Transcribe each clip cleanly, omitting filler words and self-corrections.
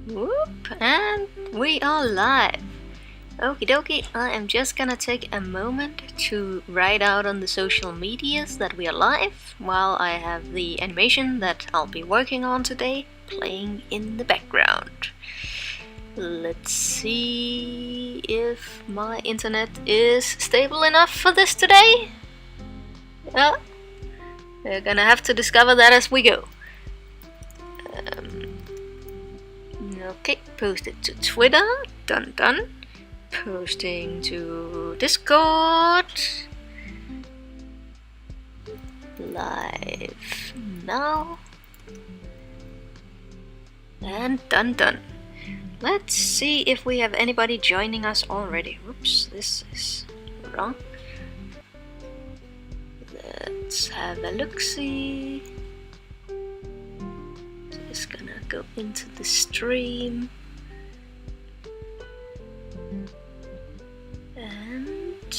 Whoop, and we are live. Okie dokie, I am just gonna take a moment to write out on the social medias that we are live, while I have the animation that I'll be working on today playing in the background. Let's see if my internet is stable enough for this today. Well, we're gonna have to discover that as we go. Okay, post it to Twitter, done. Posting to Discord, live now, and done. Let's see if we have anybody joining us already. Oops, this is wrong. Let's have a look-see. Just gonna go into the stream. And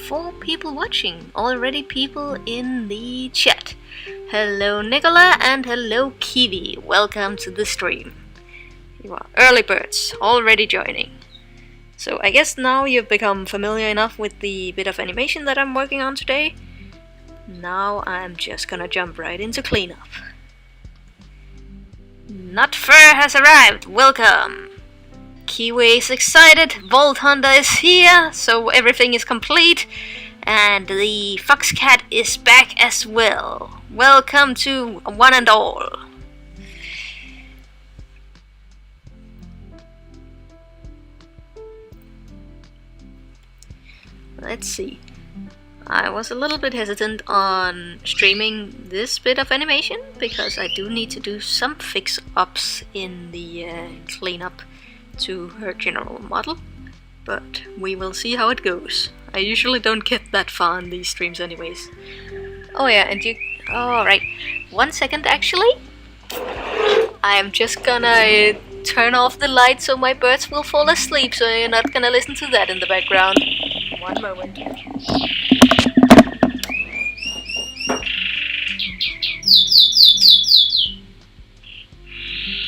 4 people watching. Already people in the chat. Hello Nicola and hello Kiwi. Welcome to the stream. You are early birds, already joining. So I guess now you've become familiar enough with the bit of animation that I'm working on today. Now I'm just gonna jump right into cleanup. Not Fur has arrived, welcome! Kiwi is excited, Vault Hunter is here, so everything is complete, and the Fox Cat is back as well. Welcome to one and all. Let's see. I was a little bit hesitant on streaming this bit of animation because I do need to do some fix-ups in the cleanup to her general model, but we will see how it goes. I usually don't get that far in these streams anyways. Oh yeah, and you... Alright, 1 second actually. I am just gonna turn off the light so my birds will fall asleep, so you're not gonna listen to that in the background. 1 moment.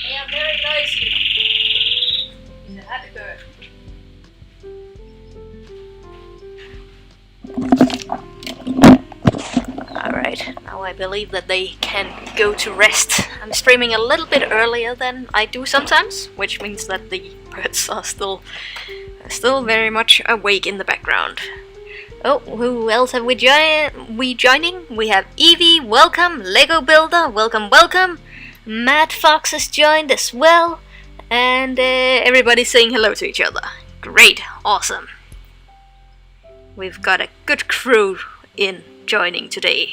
They are very noisy. He's a happy bird. Alright, now I believe that they can go to rest. I'm streaming a little bit earlier than I do sometimes, which means that the birds are still very much awake in the background. Oh, who else have we joining? We have Evie, welcome, Lego Builder, welcome. Matt Fox has joined as well, and everybody's saying hello to each other. Great, awesome. We've got a good crew in joining today.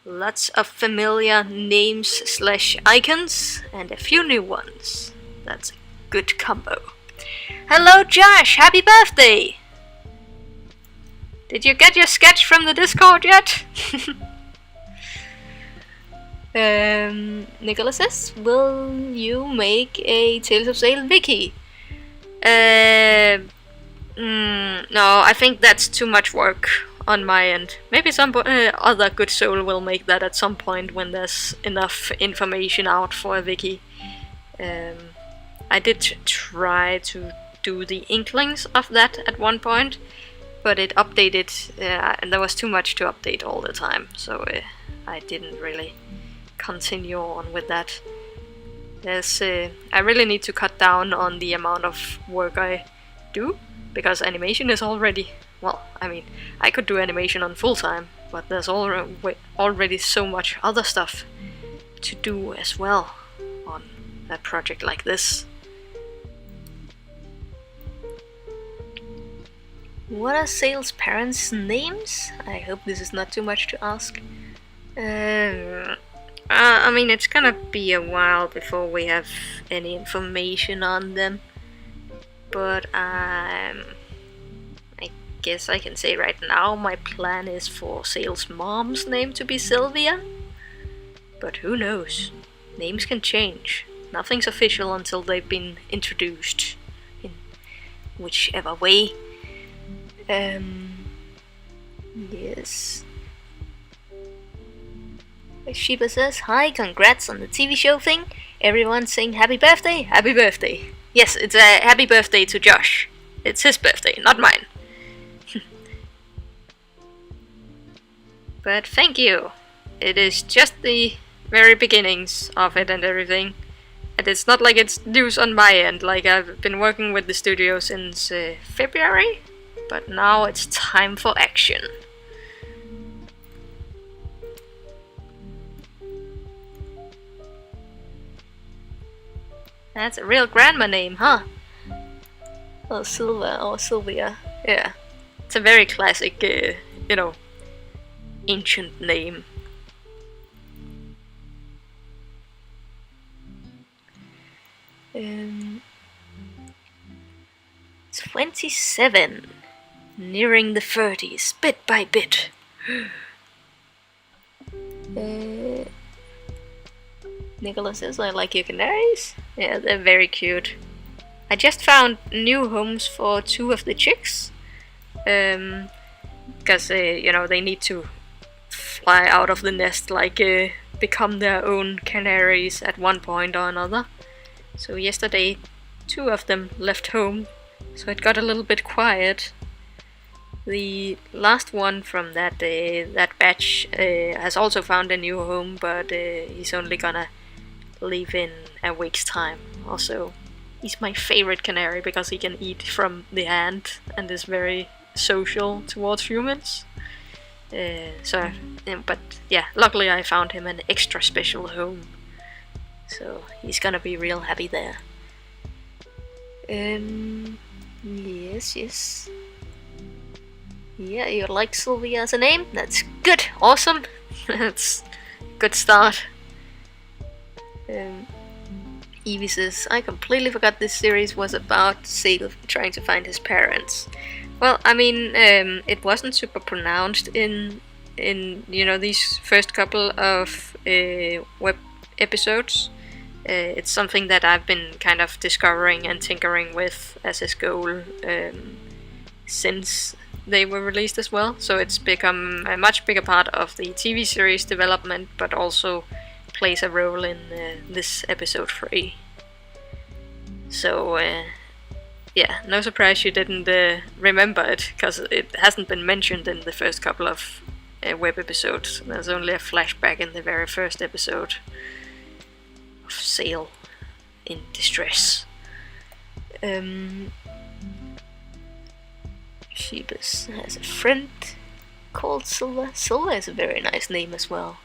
Lots of familiar names / icons, and a few new ones. That's a good combo. Hello Josh, happy birthday! Did you get your sketch from the Discord yet? Nicholas says, will you make a Tales of Sail Wiki? No, I think that's too much work on my end. Maybe some other good soul will make that at some point when there's enough information out for a wiki. I did try to do the inklings of that at one point, but it updated, and there was too much to update all the time, so I didn't really continue on with that. I really need to cut down on the amount of work I do, because animation is already, well, I mean, I could do animation on full time, but there's already so much other stuff to do as well on a project like this. What are Sail's parents' names? I hope this is not too much to ask. I mean, it's gonna be a while before we have any information on them. But I guess I can say right now my plan is for Sail's mom's name to be Sylvia. But who knows? Names can change. Nothing's official until they've been introduced in whichever way. Yes. Sheba says, hi, congrats on the TV show thing. Everyone's saying happy birthday, happy birthday. Yes, it's a happy birthday to Josh. It's his birthday, not mine. But thank you. It is just the very beginnings of it and everything. And it's not like it's news on my end, like I've been working with the studio since February. But now it's time for action. That's a real grandma name, huh? Oh, Silva or Sylvia. Yeah. It's a very classic, ancient name. Um, 27. Nearing the 30s, bit by bit. Nicholas says, I like your canaries. Yeah, they're very cute. I just found new homes for 2 of the chicks. Because, they need to fly out of the nest, become their own canaries at one point or another. So yesterday, 2 of them left home, so it got a little bit quiet. The last one from that batch has also found a new home, but he's only gonna leave in a week's time. Also, he's my favorite canary because he can eat from the hand and is very social towards humans. But yeah, luckily I found him an extra special home, so he's gonna be real happy there. Yes. Yeah, you like Sylvia as a name? That's good, awesome. That's a good start. Evie says, I completely forgot this series was about Sale trying to find his parents. Well, I mean, it wasn't super pronounced in these first couple of web episodes. It's something that I've been kind of discovering and tinkering with as his goal since they were released as well. So it's become a much bigger part of the TV series development, but also plays a role in this episode 3. So yeah, no surprise you didn't remember it, because it hasn't been mentioned in the first couple of web episodes. There's only a flashback in the very first episode of Sale in distress. Phoebus has a friend called Silva. Silva is a very nice name as well.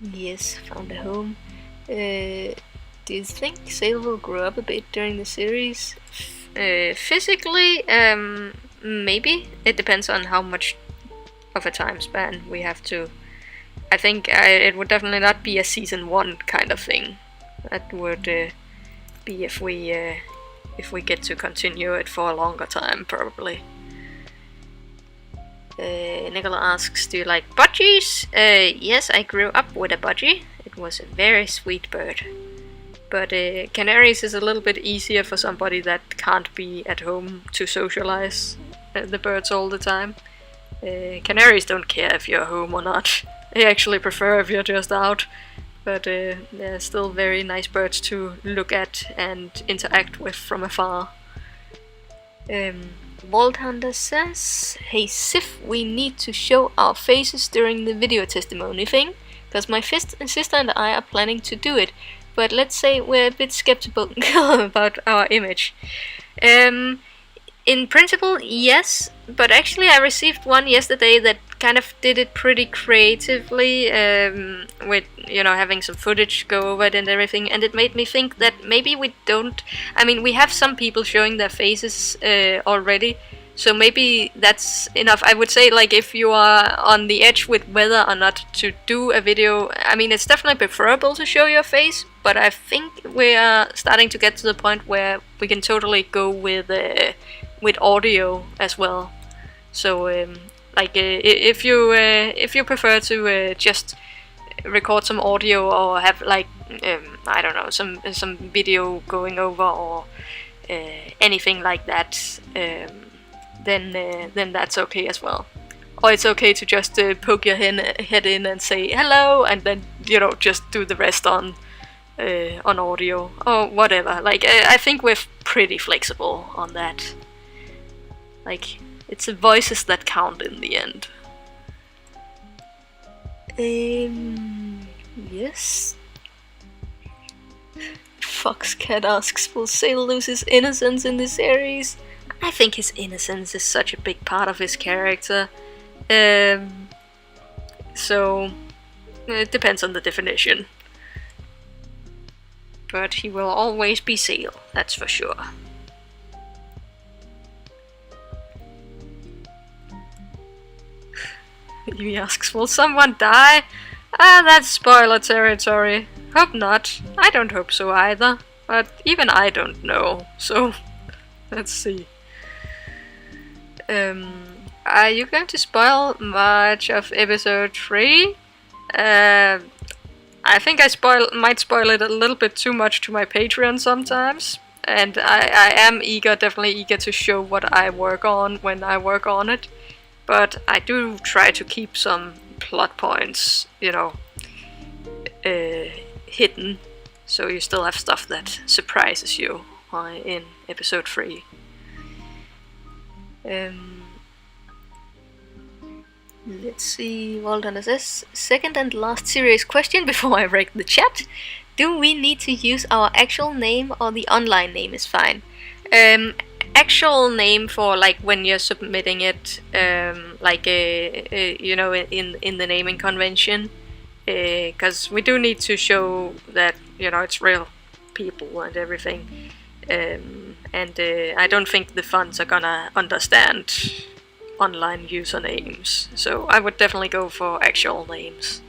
Yes, found a home. Do you think Sale will grow up a bit during the series? Physically, maybe. It depends on how much of a time span we have to. I think it would definitely not be a season 1 kind of thing. That would be if we get to continue it for a longer time, probably. Nicola asks, do you like budgies? Yes, I grew up with a budgie. It was a very sweet bird. But canaries is a little bit easier for somebody that can't be at home to socialize the birds all the time. Canaries don't care if you're home or not. They actually prefer if you're just out. But they're still very nice birds to look at and interact with from afar. Vault Hunter says, hey Sif, we need to show our faces during the video testimony thing, because my sister and I are planning to do it, but let's say we're a bit skeptical about our image. In principle, yes, but actually I received one yesterday that kind of did it pretty creatively, with, having some footage go over it and everything, and it made me think that maybe we don't. I mean, we have some people showing their faces already, so maybe that's enough. I would say, if you are on the edge with whether or not to do a video, I mean, it's definitely preferable to show your face, but I think we are starting to get to the point where we can totally go with audio as well. So if you prefer to just record some audio or have I don't know, some video going over or anything like that, then that's okay as well. or it's okay to just poke your head in and say hello, and then just do the rest on audio or whatever. Like I think we're pretty flexible on that. Like it's the voices that count in the end. Yes. Foxcat asks, will Sail lose his innocence in this series? I think his innocence is such a big part of his character. So it depends on the definition. But he will always be Sail, that's for sure. He asks, will someone die? That's spoiler territory. Hope not. I don't hope so either. But even I don't know, so let's see. Are you going to spoil much of episode 3? I think I might spoil it a little bit too much to my Patreon sometimes. And I am definitely eager to show what I work on when I work on it. But I do try to keep some plot points, hidden, so you still have stuff that surprises you in episode 3. Let's see, Walden says, second and last serious question before I break the chat. Do we need to use our actual name or the online name is fine? Actual name for like when you're submitting it, like in the naming convention, because we do need to show that it's real people and everything, and I don't think the funds are gonna understand online usernames, so I would definitely go for actual names.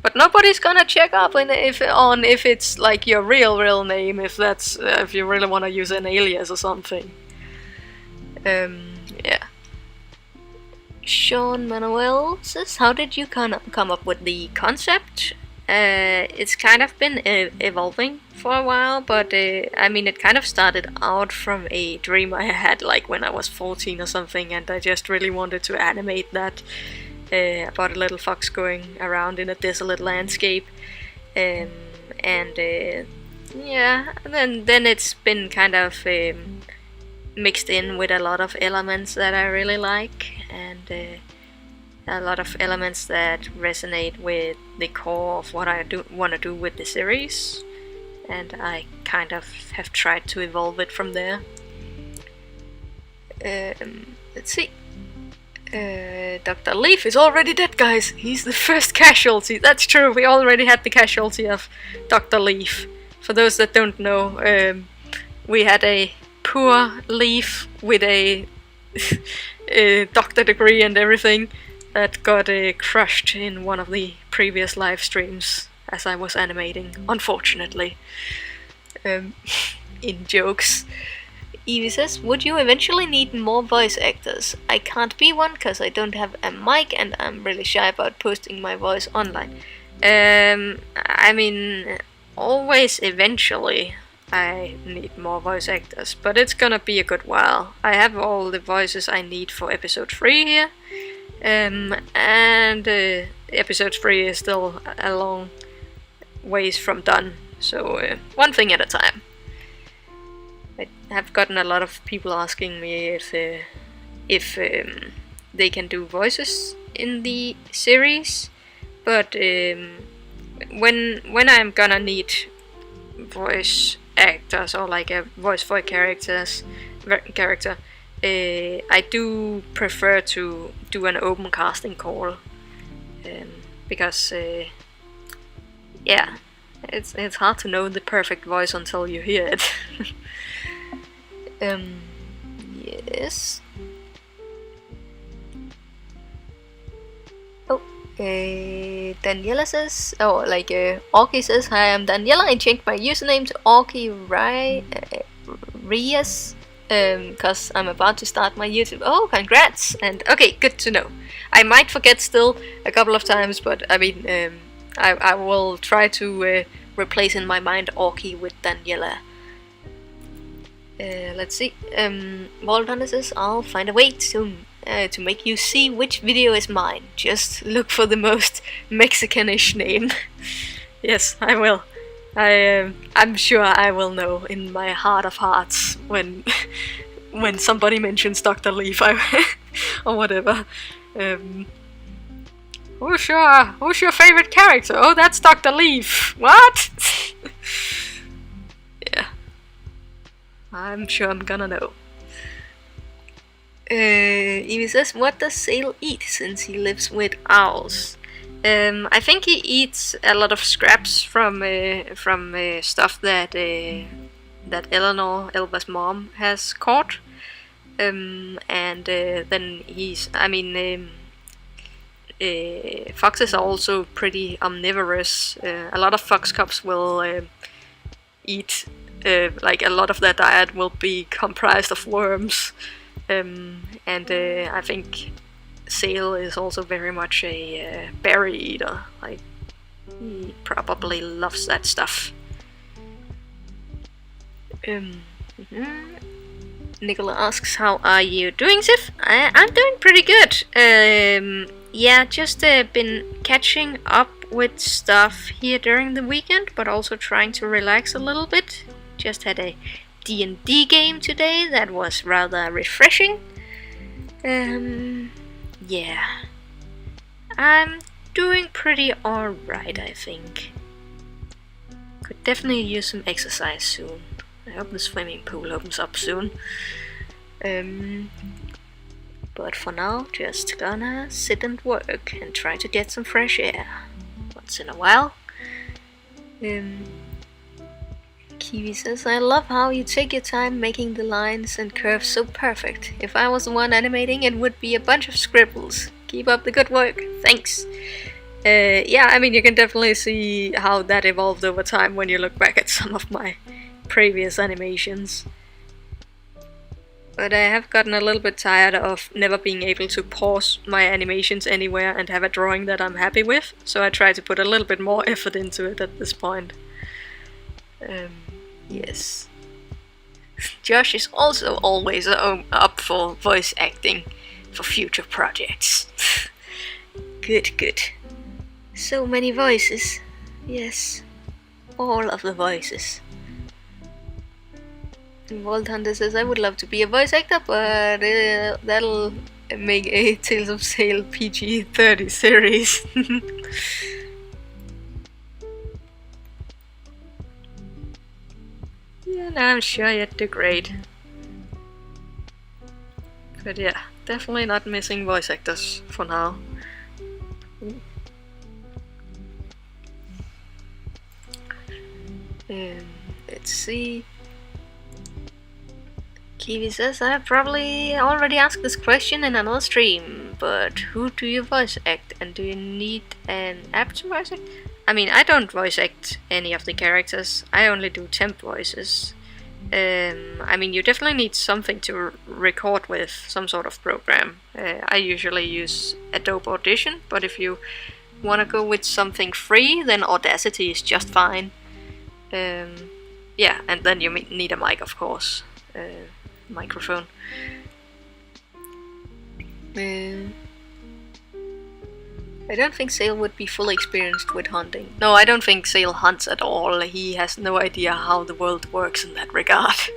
But nobody's gonna check up if it's like your real name, if you really want to use an alias or something. Yeah. Sean Manuel says, how did you come up with the concept? It's kind of been evolving for a while, but I mean it kind of started out from a dream I had like when I was 14 or something, and I just really wanted to animate that. About a little fox going around in a desolate landscape, and yeah, and then it's been kind of mixed in with a lot of elements that I really like, and a lot of elements that resonate with the core of what I want to do with the series, and I kind of have tried to evolve it from there. Let's see. Dr. Leaf is already dead, guys. He's the first casualty. That's true, we already had the casualty of Dr. Leaf. For those that don't know, we had a poor Leaf with a doctor degree and everything that got crushed in one of the previous live streams as I was animating, unfortunately. In jokes. Evie says, would you eventually need more voice actors? I can't be one because I don't have a mic and I'm really shy about posting my voice online. I mean, always eventually I need more voice actors, but it's gonna be a good while. I have all the voices I need for episode 3 here, and episode 3 is still a long ways from done, so one thing at a time. I have gotten a lot of people asking me if they can do voices in the series, but when I'm gonna need voice actors or like a voice for a character, I do prefer to do an open casting call, because yeah, it's hard to know the perfect voice until you hear it. Yes. Oh, Daniela says, Orky says, hi, I'm Daniela. I changed my username to Orky Rias, because I'm about to start my YouTube. Oh, congrats! And okay, good to know. I might forget still a couple of times, but I mean, I will try to replace in my mind Orky with Daniela. Let's see. Walden says, I'll find a way soon. to make you see which video is mine. Just look for the most Mexicanish name. Yes, I will. I'm sure I will know in my heart of hearts when when somebody mentions Dr. Leaf or whatever. Who's your favorite character? Oh, that's Dr. Leaf. What? Yeah, I'm sure I'm gonna know. Evie says, what does Sale eat since he lives with owls? I think he eats a lot of scraps from stuff that Eleanor, Elva's mom, has caught. And then foxes are also pretty omnivorous. A lot of fox cubs will eat, like a lot of their diet will be comprised of worms. I think Sale is also very much a berry eater. Like, he probably loves that stuff. Nicola asks, how are you doing, Sif? I'm doing pretty good. Yeah, just been catching up with stuff here during the weekend, but also trying to relax a little bit. Just had a D&D game today that was rather refreshing. Yeah, I'm doing pretty alright, I think. Could definitely use some exercise soon. I hope the swimming pool opens up soon. But for now, just gonna sit and work and try to get some fresh air once in a while. Kiwi says, I love how you take your time making the lines and curves so perfect. If I was the one animating, it would be a bunch of scribbles. Keep up the good work. Thanks. Yeah, I mean, you can definitely see how that evolved over time when you look back at some of my previous animations. But I have gotten a little bit tired of never being able to pause my animations anywhere and have a drawing that I'm happy with, so I try to put a little bit more effort into it at this point. Yes. Josh is also always up for voice acting for future projects. Good. So many voices. Yes. All of the voices. Vault Hunter says, I would love to be a voice actor, but that'll make a Tales of Sale PG-30 series. Yeah, no, I'm sure you'd do great. But yeah, definitely not missing voice actors for now. Let's see. Kiwi says, I have probably already asked this question in another stream, but who do you voice act, and do you need an app to voice act? I mean, I don't voice act any of the characters, I only do temp voices. I mean, you definitely need something to record with, some sort of program. I usually use Adobe Audition, but if you want to go with something free, then Audacity is just fine. Yeah, and then you need a mic, of course. Microphone. I don't think Sale would be fully experienced with hunting. No, I don't think Sale hunts at all. He has no idea how the world works in that regard.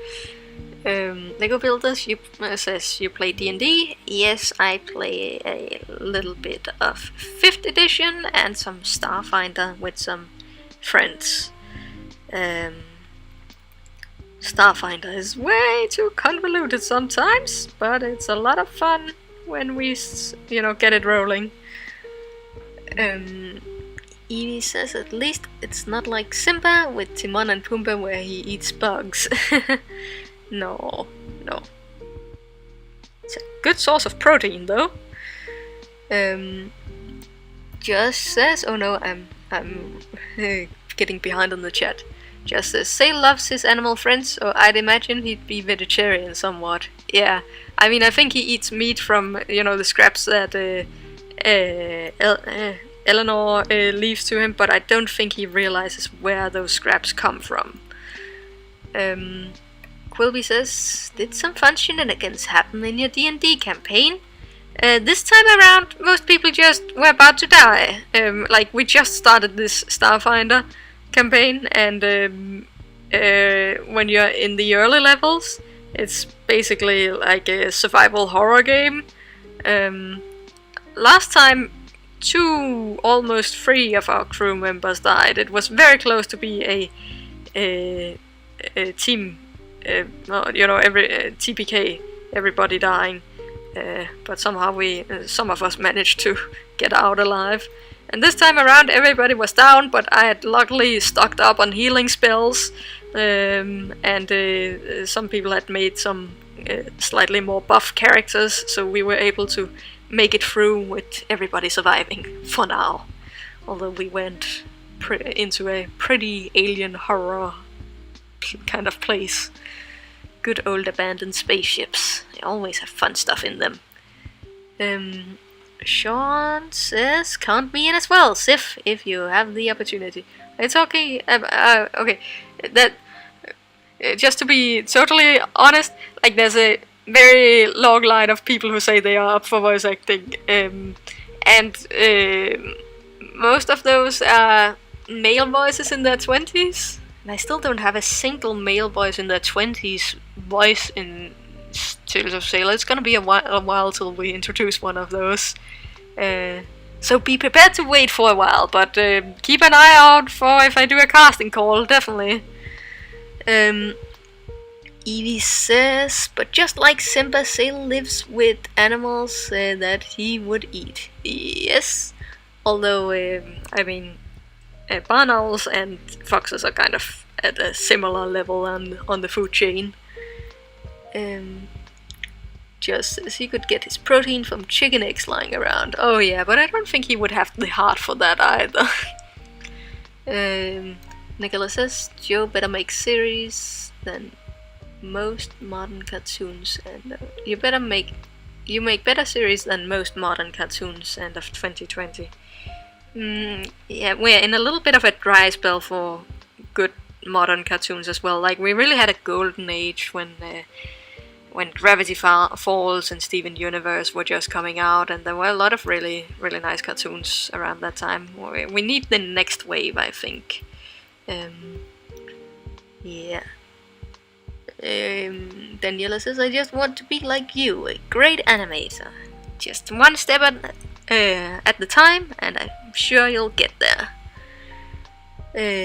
Lego Builders says you play D&D. Yes, I play a little bit of 5th edition and some Starfinder with some friends. Starfinder is way too convoluted sometimes, but it's a lot of fun when we, get it rolling. Evie says, at least it's not like Simba with Timon and Pumbaa where he eats bugs. No. It's a good source of protein, though. Just says, oh no, I'm getting behind on the chat. Just says, Sale loves his animal friends, so I'd imagine he'd be vegetarian somewhat. Yeah, I mean, I think he eats meat from, the scraps that Eleanor leaves to him, but I don't think he realizes where those scraps come from. Quilby says, did some fun shenanigans happen in your D&D campaign? This time around, most people just were about to die. Like, we just started this Starfinder campaign, and when you're in the early levels, it's basically like a survival horror game. Last time, 2, almost 3 of our crew members died. It was very close to be a team, every TPK, everybody dying. But somehow some of us managed to get out alive. And this time around, everybody was down, but I had luckily stocked up on healing spells, and some people had made some slightly more buff characters, so we were able to make it through with everybody surviving for now. Although we went into a pretty alien horror kind of place. Good old abandoned spaceships. They always have fun stuff in them. Sean says, count me in as well, Sif, if you have the opportunity. It's okay. Okay, that just to be totally honest, like there's a very long line of people who say they are up for voice acting, and most of those are male voices in their 20s. And I still don't have a single male voice in their 20s voice in Tales of Sailor. It's gonna be a while till we introduce one of those. So be prepared to wait for a while, but keep an eye out for if I do a casting call, definitely. Evie says, but just like Simba, Sail lives with animals that he would eat. Yes, although, barn owls and foxes are kind of at a similar level on the food chain. Just as he could get his protein from chicken eggs lying around. Oh yeah, but I don't think he would have the heart for that either. Nicholas says, Joe better make series than most modern cartoons, and you make better series than most modern cartoons end of 2020. Yeah, we're in a little bit of a dry spell for good modern cartoons as well. Like, we really had a golden age when Gravity Falls and Steven Universe were just coming out, and there were a lot of really, really nice cartoons around that time. We need the next wave, I think. Yeah. Daniela says, I just want to be like you, a great animator. Just one step at the time, and I'm sure you'll get there.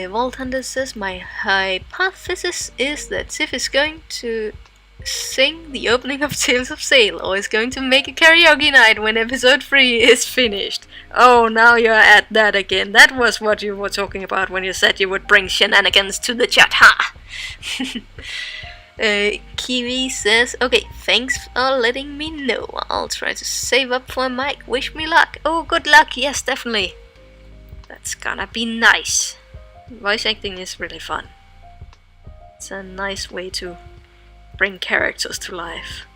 Vault Hunter says, my hypothesis is that Sif is going to sing the opening of Tales of Sail, or is going to make a karaoke night when episode 3 is finished. Oh, now you're at that again. That was what you were talking about when you said you would bring shenanigans to the chat, ha! Kiwi says, okay, thanks for letting me know. I'll try to save up for a mic. Wish me luck. Oh, good luck. Yes, definitely. That's gonna be nice. Voice acting is really fun. It's a nice way to bring characters to life.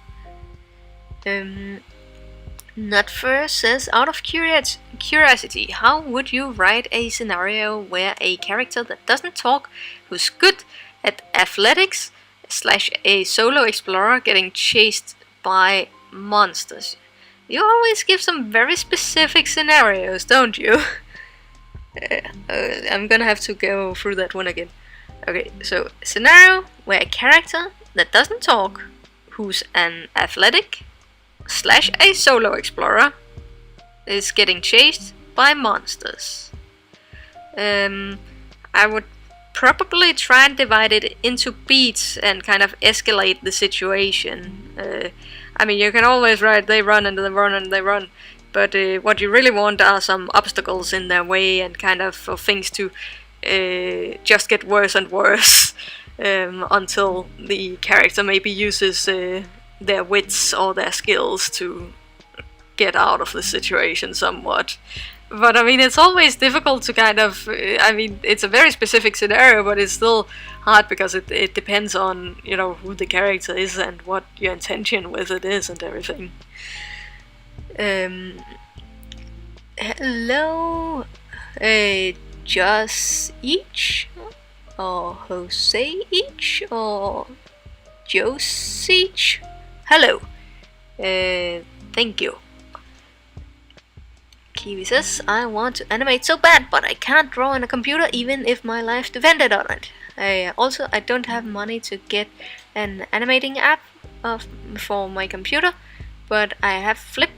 Nutfer says, out of curiosity, how would you write a scenario where a character that doesn't talk, who's good at athletics, / a solo explorer getting chased by monsters? You always give some very specific scenarios, don't you? I'm gonna have to go through that one again. Okay, so scenario where a character that doesn't talk, who's an athletic / a solo explorer, is getting chased by monsters. I would probably try and divide it into beats and kind of escalate the situation. I mean, you can always write they run and they run and they run, but what you really want are some obstacles in their way and kind of for things to just get worse and worse until the character maybe uses their wits or their skills to get out of the situation somewhat. But I mean, it's always difficult to kind of, it's a very specific scenario, but it's still hard because it depends on, who the character is and what your intention with it is and everything. Hello, Just Each, or Jose Each, or Joe Each. Hello. Thank you. Kiwi says, I want to animate so bad, but I can't draw on a computer even if my life depended on it. I don't have money to get an animating app for my computer, but I have Flip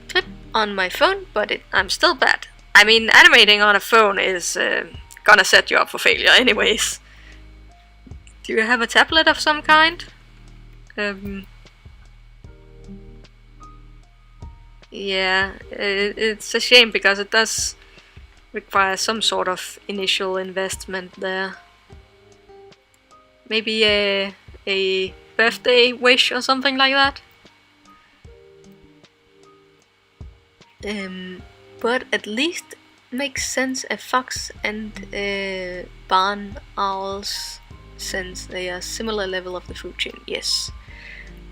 on my phone, but I'm still bad. I mean, animating on a phone is gonna set you up for failure anyways. Do you have a tablet of some kind? Yeah, it's a shame because it does require some sort of initial investment there. Maybe a birthday wish or something like that. But at least makes sense a fox and barn owls, since they are similar level of the food chain. Yes,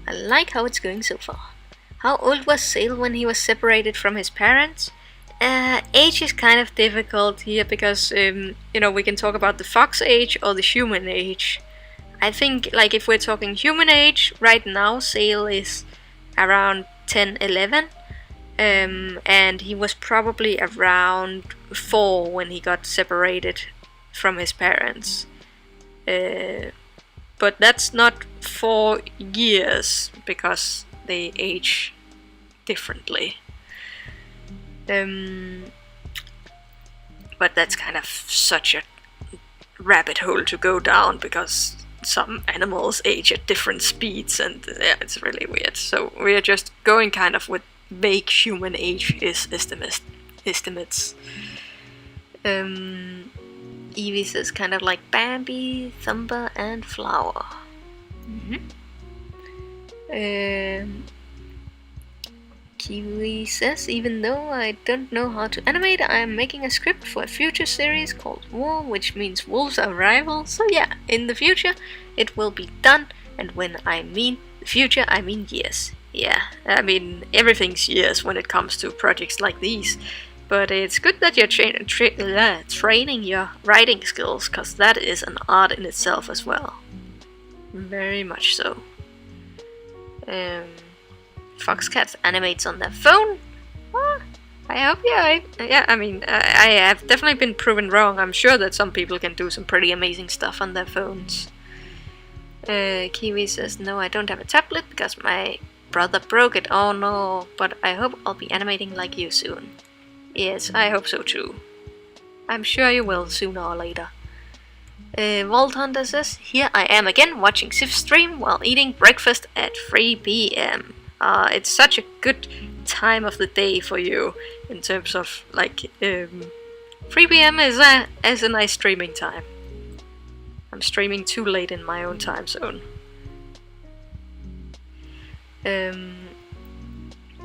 I like how it's going so far. How old was Sale when he was separated from his parents? Age is kind of difficult here because we can talk about the fox age or the human age. I think, like, if we're talking human age, right now Sale is around 10-11, and he was probably around 4 when he got separated from his parents. But that's not 4 years because they age differently. But that's kind of such a rabbit hole to go down because some animals age at different speeds, and yeah, it's really weird. So we're just going kind of with vague human age estimates. Evie says kind of like Bambi, Thumper, and Flower. Kiwi says, even though I don't know how to animate, I am making a script for a future series called War, which means wolves are rivals. So yeah, in the future it will be done, and when I mean the future, I mean years. Yeah, I mean everything's years when it comes to projects like these. But it's good that you're training your writing skills, because that is an art in itself as well. Very much so. Foxcats animates on their phone? Well, I hope, I have definitely been proven wrong. I'm sure that some people can do some pretty amazing stuff on their phones. Kiwi says, no, I don't have a tablet because my brother broke it. Oh no, but I hope I'll be animating like you soon. Yes, I hope so too. I'm sure you will sooner or later. Vault Hunter says, here I am again watching Sif's stream while eating breakfast at 3 p.m. It's such a good time of the day for you in terms of 3 p.m. is a nice streaming time. I'm streaming too late in my own time zone.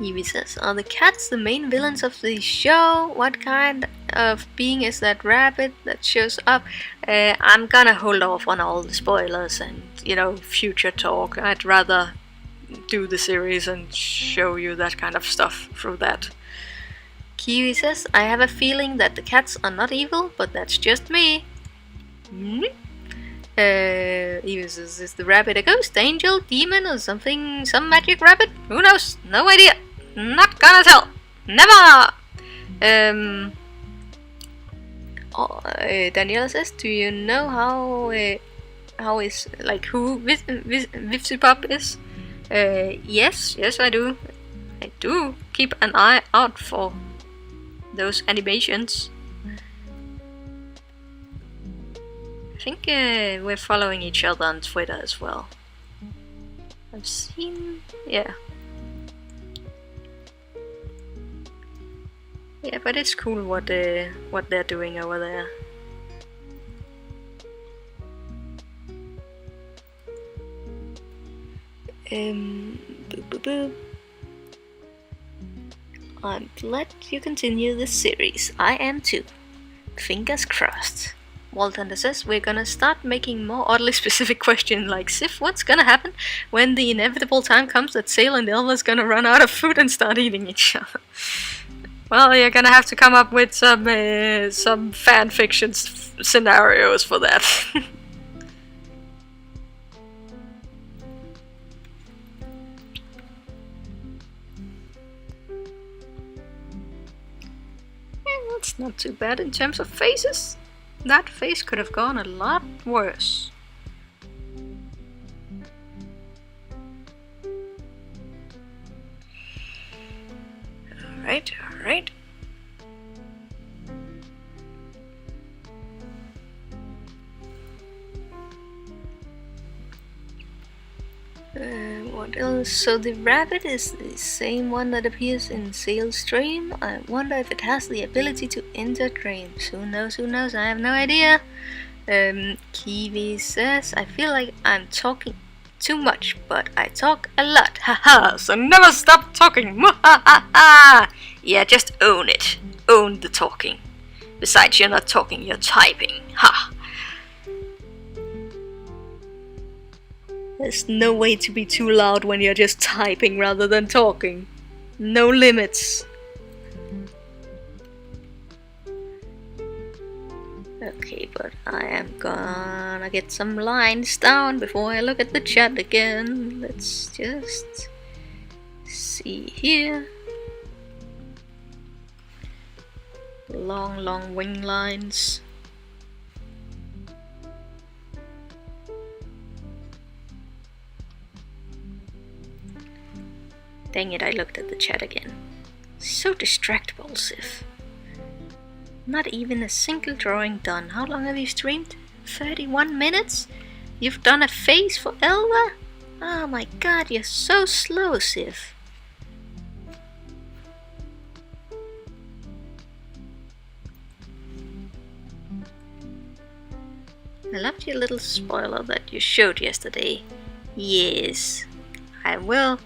Evie says, are the cats the main villains of the show? What kind of being is that rabbit that shows up? I'm gonna hold off on all the spoilers and, future talk. I'd rather do the series and show you that kind of stuff through that. Kiwi says, I have a feeling that the cats are not evil, but that's just me. Evie says, is the rabbit a ghost, angel, demon, or something? Some magic rabbit? Who knows? No idea. Not gonna tell. Never! Daniela says, do you know who Vipsipop is? Yes, I do. I do keep an eye out for those animations. I think we're following each other on Twitter as well. I've seen, yeah, but it's cool what they're doing over there. I'm glad you continue this series. I am too. Fingers crossed. Waltender says we're gonna start making more oddly specific questions like, Sif, what's gonna happen when the inevitable time comes that Sale and Elva's gonna run out of food and start eating each other? Well, you're gonna have to come up with some fan fiction scenarios for that. It's not too bad in terms of faces. That face could have gone a lot worse. Alright. What else? So the rabbit is the same one that appears in Sail's dream. I wonder if it has the ability to enter dreams. Who knows? I have no idea. Kiwi says, I feel like I'm talking too much, but I talk a lot. Haha, so never stop talking. Yeah, just own it. Own the talking. Besides, you're not talking, you're typing. Ha! There's no way to be too loud when you're just typing rather than talking. No limits. Okay, but I am gonna get some lines down before I look at the chat again. Let's just see here. Long wing lines. Dang it, I looked at the chat again. So distractible, Sif. Not even a single drawing done. How long have you streamed? 31 minutes? You've done a face for Elva? Oh my god, you're so slow, Sif. I loved your little spoiler that you showed yesterday. Yes, I will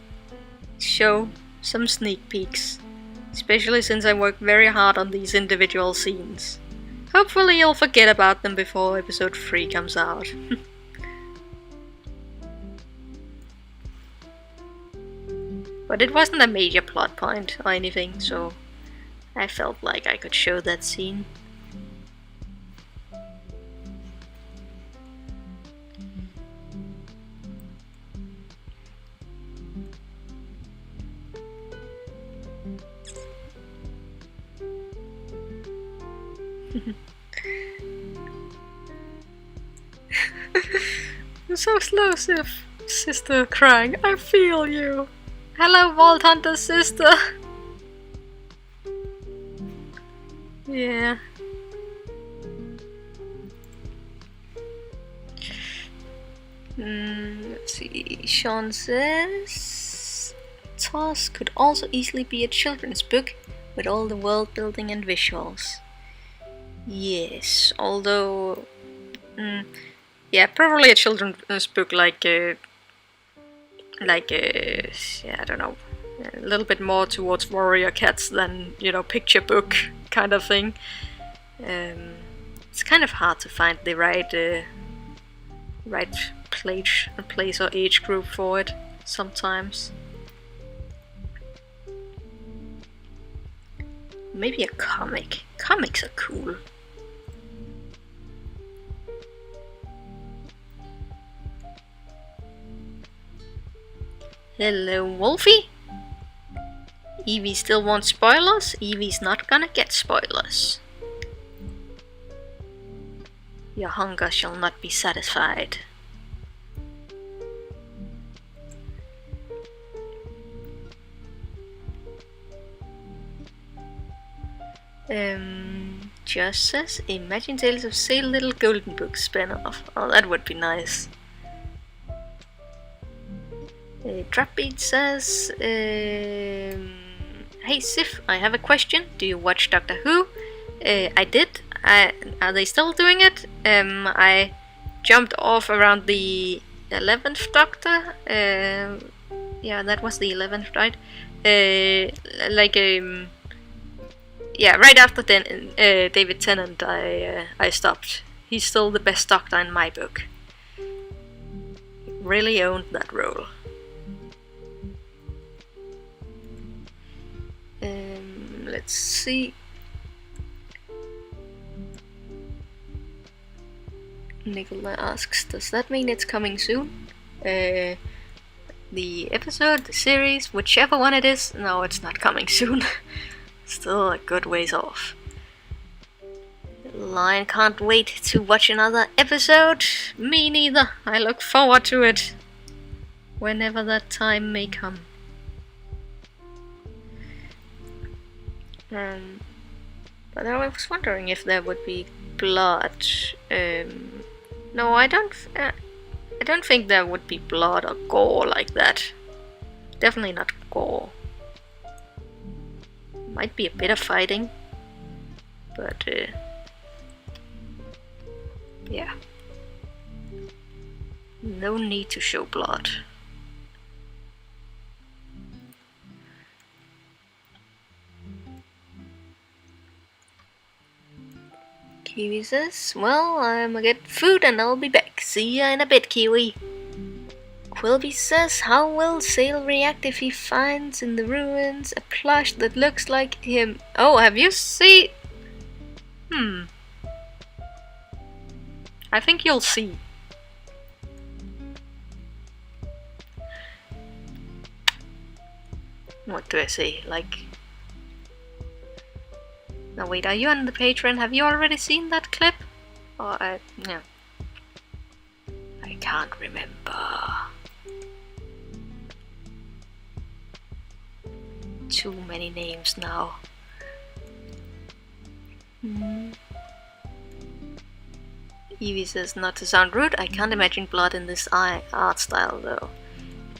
show some sneak peeks. Especially since I work very hard on these individual scenes. Hopefully you'll forget about them before episode 3 comes out. But it wasn't a major plot point or anything, so I felt like I could show that scene. I'm so slow, Sif. Sister crying. I feel you. Hello, Vault Hunter's sister. Yeah. Let's see. Sean says TOS could also easily be a children's book with all the world building and visuals. Yes, although yeah, probably a children's book like yeah, I don't know, a little bit more towards warrior cats than, you know, picture book kind of thing. It's kind of hard to find the right place or age group for it sometimes. Maybe a comic. Comics are cool. Hello, Wolfie. Evie still wants spoilers. Evie's not gonna get spoilers. Your hunger shall not be satisfied. Just says, imagine Tales of Sail Little Golden Book spin-off. Oh, that would be nice. Dropbeat says, hey Sif, I have a question. Do you watch Doctor Who? I did. Are they still doing it? I jumped off around the 11th Doctor. Yeah, that was the 11th, right? Yeah, right after David Tennant, I stopped. He's still the best Doctor in my book. He really owned that role. Let's see. Nicola asks, does that mean it's coming soon? The episode, the series, whichever one it is, no, it's not coming soon. Still a good ways off. Lion can't wait to watch another episode. Me neither. I look forward to it. Whenever that time may come. But I was wondering if there would be blood. No, I don't think there would be blood or gore like that. Definitely not gore. Might be a bit of fighting, but yeah. No need to show blood. Kiwi says, well, I'ma get food and I'll be back. See ya in a bit, Kiwi. Quilby says, how will Sail react if he finds in the ruins a plush that looks like him? Oh, have you seen? I think you'll see. What do I say? Like... No, wait, are you on the Patreon? Have you already seen that clip? Or no. I can't remember. Too many names now. Evie says, not to sound rude, I can't imagine blood in this art style though.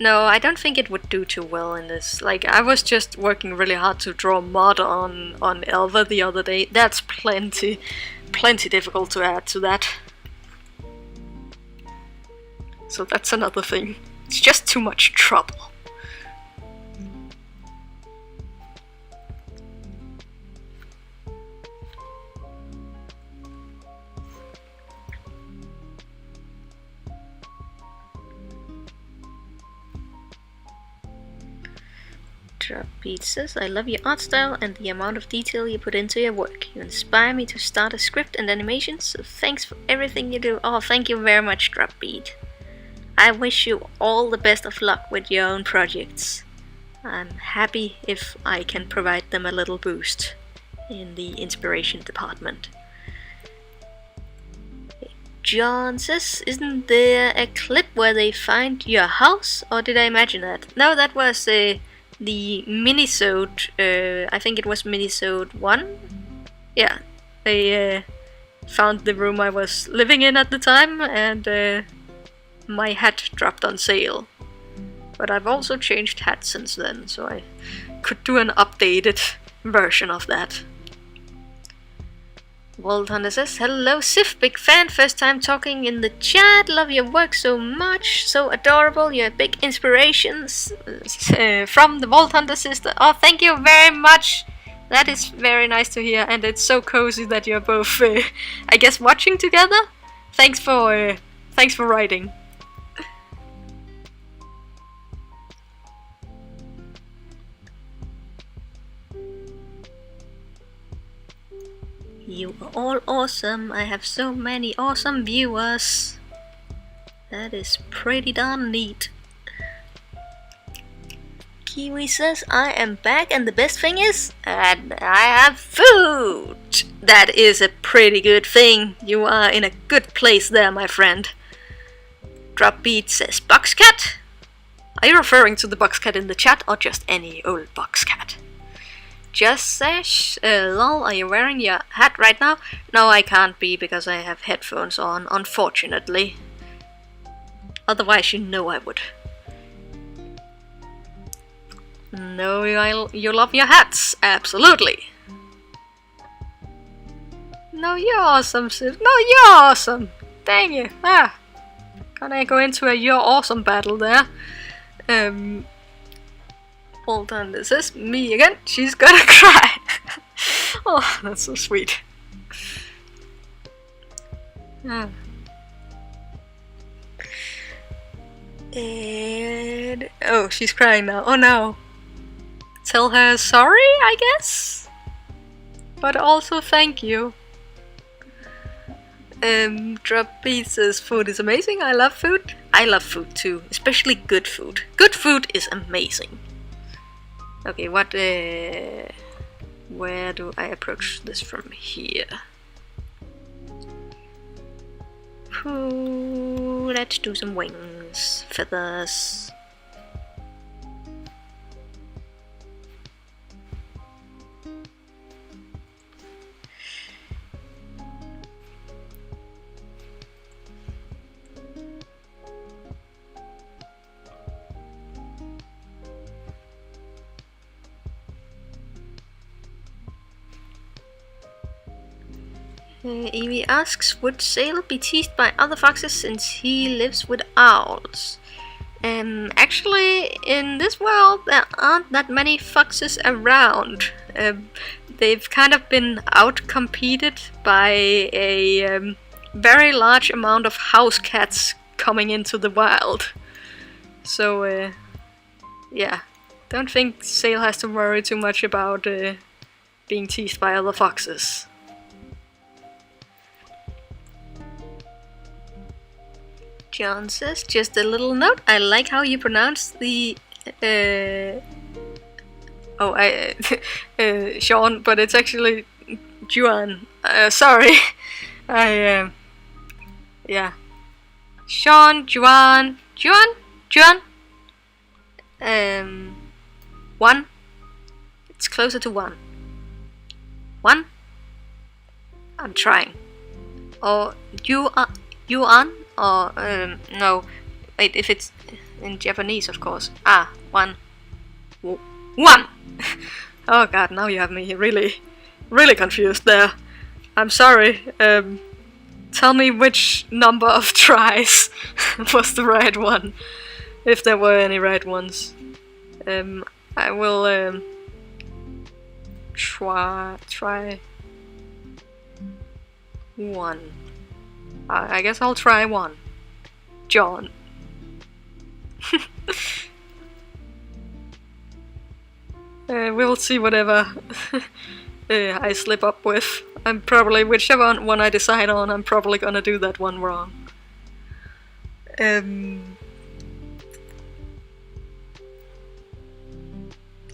No, I don't think it would do too well in this. Like, I was just working really hard to draw mud on Elva the other day. That's plenty difficult to add to that. So that's another thing. It's just too much trouble. Says, I love your art style and the amount of detail you put into your work. You inspire me to start a script and animation, so thanks for everything you do. Oh, thank you very much, Dropbeat. I wish you all the best of luck with your own projects. I'm happy if I can provide them a little boost in the inspiration department. John says, isn't there a clip where they find your house? Or did I imagine that? No, that was the minisode, I think it was minisode 1? Yeah, they found the room I was living in at the time, and my hat dropped on sale. But I've also changed hats since then, so I could do an updated version of that. World Hunter says, hello Sif, big fan, first time talking in the chat, love your work so much, so adorable, you're big inspirations from the Vault Hunter sister. Oh, thank you very much, that is very nice to hear, and it's so cozy that you're both, I guess, watching together. Thanks for writing. You are all awesome, I have so many awesome viewers. That is pretty darn neat. Kiwi says, I am back and the best thing is, I have food. That is a pretty good thing. You are in a good place there, my friend. Dropbeat says, box cat? Are you referring to the box cat in the chat or just any old box cat? Just says, lol, are you wearing your hat right now? No, I can't be because I have headphones on, unfortunately. Otherwise, you know I would. No, you love your hats, absolutely. No, you're awesome, sis. No, you're awesome. Dang you. Ah, gonna go into a you're awesome battle there. Hold on, this is me again. She's gonna cry. Oh, that's so sweet. Ah. And oh, she's crying now. Oh no. Tell her sorry, I guess. But also thank you. Drop Pizza's food is amazing. I love food. I love food too, especially good food. Good food is amazing. Okay, what, where do I approach this from here? Let's do some wings, feathers. Evie asks, would Sail be teased by other foxes since he lives with owls? Actually, in this world, there aren't that many foxes around. They've kind of been out-competed by a very large amount of house cats coming into the wild. So, yeah, don't think Sail has to worry too much about being teased by other foxes. John says, just a little note, I like how you pronounce the Sean, but it's actually Juan. Sorry. Yeah. Sean, Juan. 1. It's closer to 1. 1. I'm trying. Or Yuan? Or, no. Wait, if it's in Japanese, of course. 1. 1! Oh god, now you have me really confused there. I'm sorry. Tell me which number of tries was the right one. If there were any right ones. I will, try 1. I guess I'll try 1. John. We'll see whatever I slip up with. I'm probably, whichever one I decide on, I'm probably gonna do that one wrong.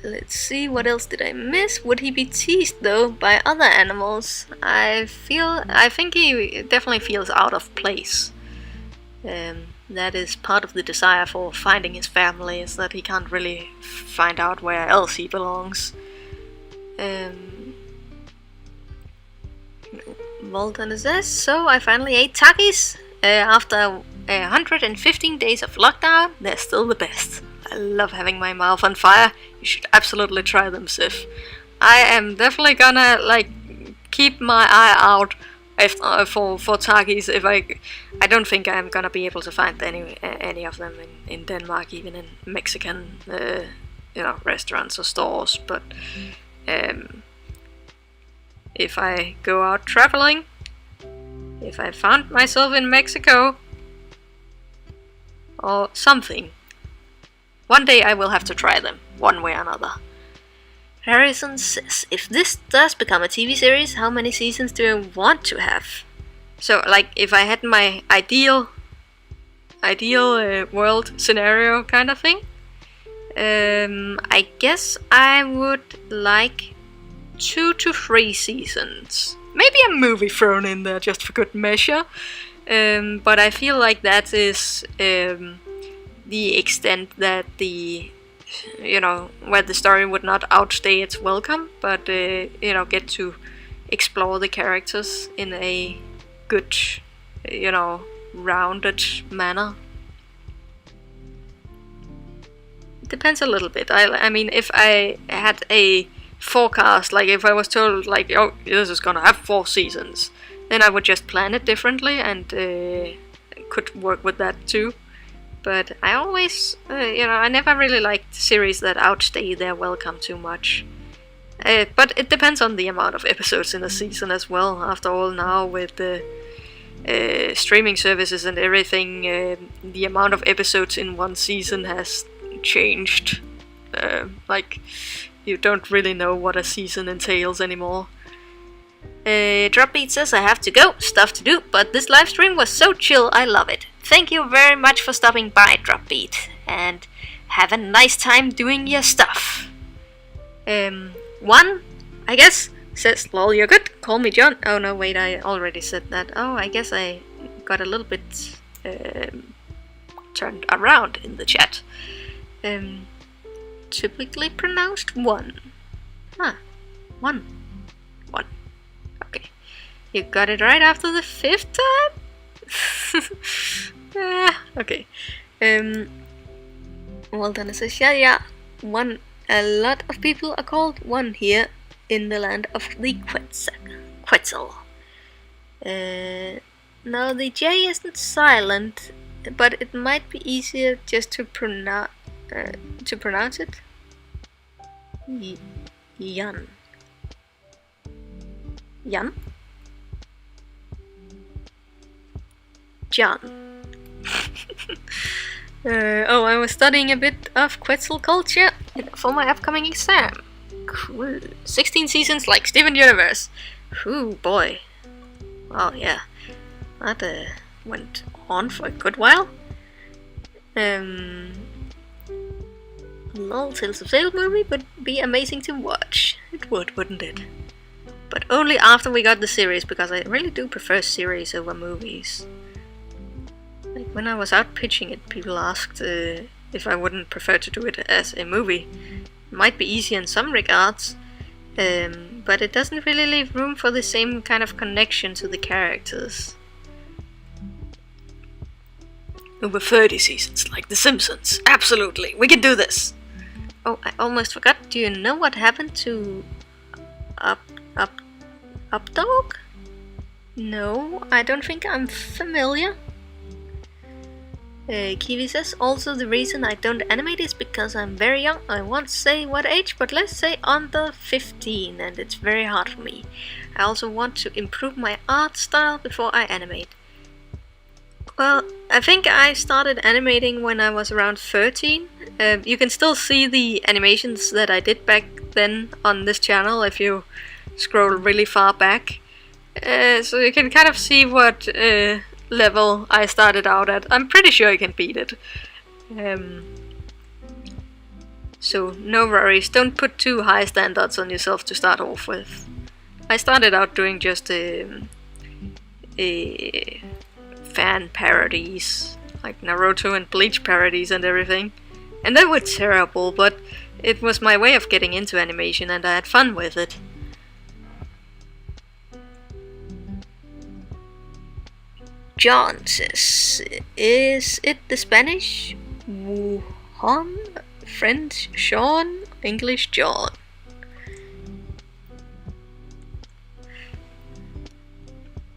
Let's see, what else did I miss? Would he be teased though by other animals? I think he definitely feels out of place. That is part of the desire for finding his family, is that he can't really find out where else he belongs. Voltan says, so I finally ate Takis. After 115 days of lockdown, they're still the best. I love having my mouth on fire. You should absolutely try them, Sif. I am definitely gonna keep my eye out for Takis. If I don't think I'm gonna be able to find any of them in Denmark, even in Mexican restaurants or stores. But if I go out traveling, if I found myself in Mexico or something, one day I will have to try them, one way or another. Harrison says, if this does become a TV series, how many seasons do I want to have? So, if I had my ideal world scenario kind of thing, I guess I would like 2 to 3 seasons. Maybe a movie thrown in there just for good measure. But I feel like that is the extent that where the story would not outstay its welcome, but get to explore the characters in a good, rounded manner. It depends a little bit. I mean, if I had a forecast, if I was told, oh, this is gonna have 4 seasons, then I would just plan it differently and could work with that too. But I always, I never really liked series that outstay their welcome too much. But it depends on the amount of episodes in a season as well. After all, now with the streaming services and everything, the amount of episodes in one season has changed. You don't really know what a season entails anymore. Dropbeat says, I have to go, stuff to do, but this live stream was so chill, I love it. Thank you very much for stopping by, Dropbeat, and have a nice time doing your stuff. 1, I guess, says, lol, you're good, call me John. Oh no, wait, I already said that. Oh, I guess I got a little bit turned around in the chat. Typically pronounced one. One. Okay. You got it right after the 5th time? Okay. Well done, it says, yeah, one. A lot of people are called one here in the land of the Quetzal. Now the J isn't silent, but it might be easier just to pronounce it. Jan. John. I was studying a bit of Quetzal culture for my upcoming exam. Cool. 16 seasons like Steven Universe. Ooh, boy. Oh, yeah. That went on for a good while. Lol, Tales of Sail movie would be amazing to watch. It would, wouldn't it? But only after we got the series, because I really do prefer series over movies. Like when I was out pitching it, people asked if I wouldn't prefer to do it as a movie. It might be easy in some regards, but it doesn't really leave room for the same kind of connection to the characters. Over 30 seasons, like The Simpsons. Absolutely, we can do this! Oh, I almost forgot. Do you know what happened to Updog? No, I don't think I'm familiar. Kiwi says, also the reason I don't animate is because I'm very young. I won't say what age, but let's say under 15, and it's very hard for me. I also want to improve my art style before I animate. Well, I think I started animating when I was around 13. You can still see the animations that I did back then on this channel if you scroll really far back. So you can kind of see what level I started out at. I'm pretty sure I can beat it. So no worries, don't put too high standards on yourself to start off with. I started out doing just fan parodies, like Naruto and Bleach parodies and everything. And they were terrible, but it was my way of getting into animation and I had fun with it. John says, is it the Spanish Wuhan, French Sean, English John?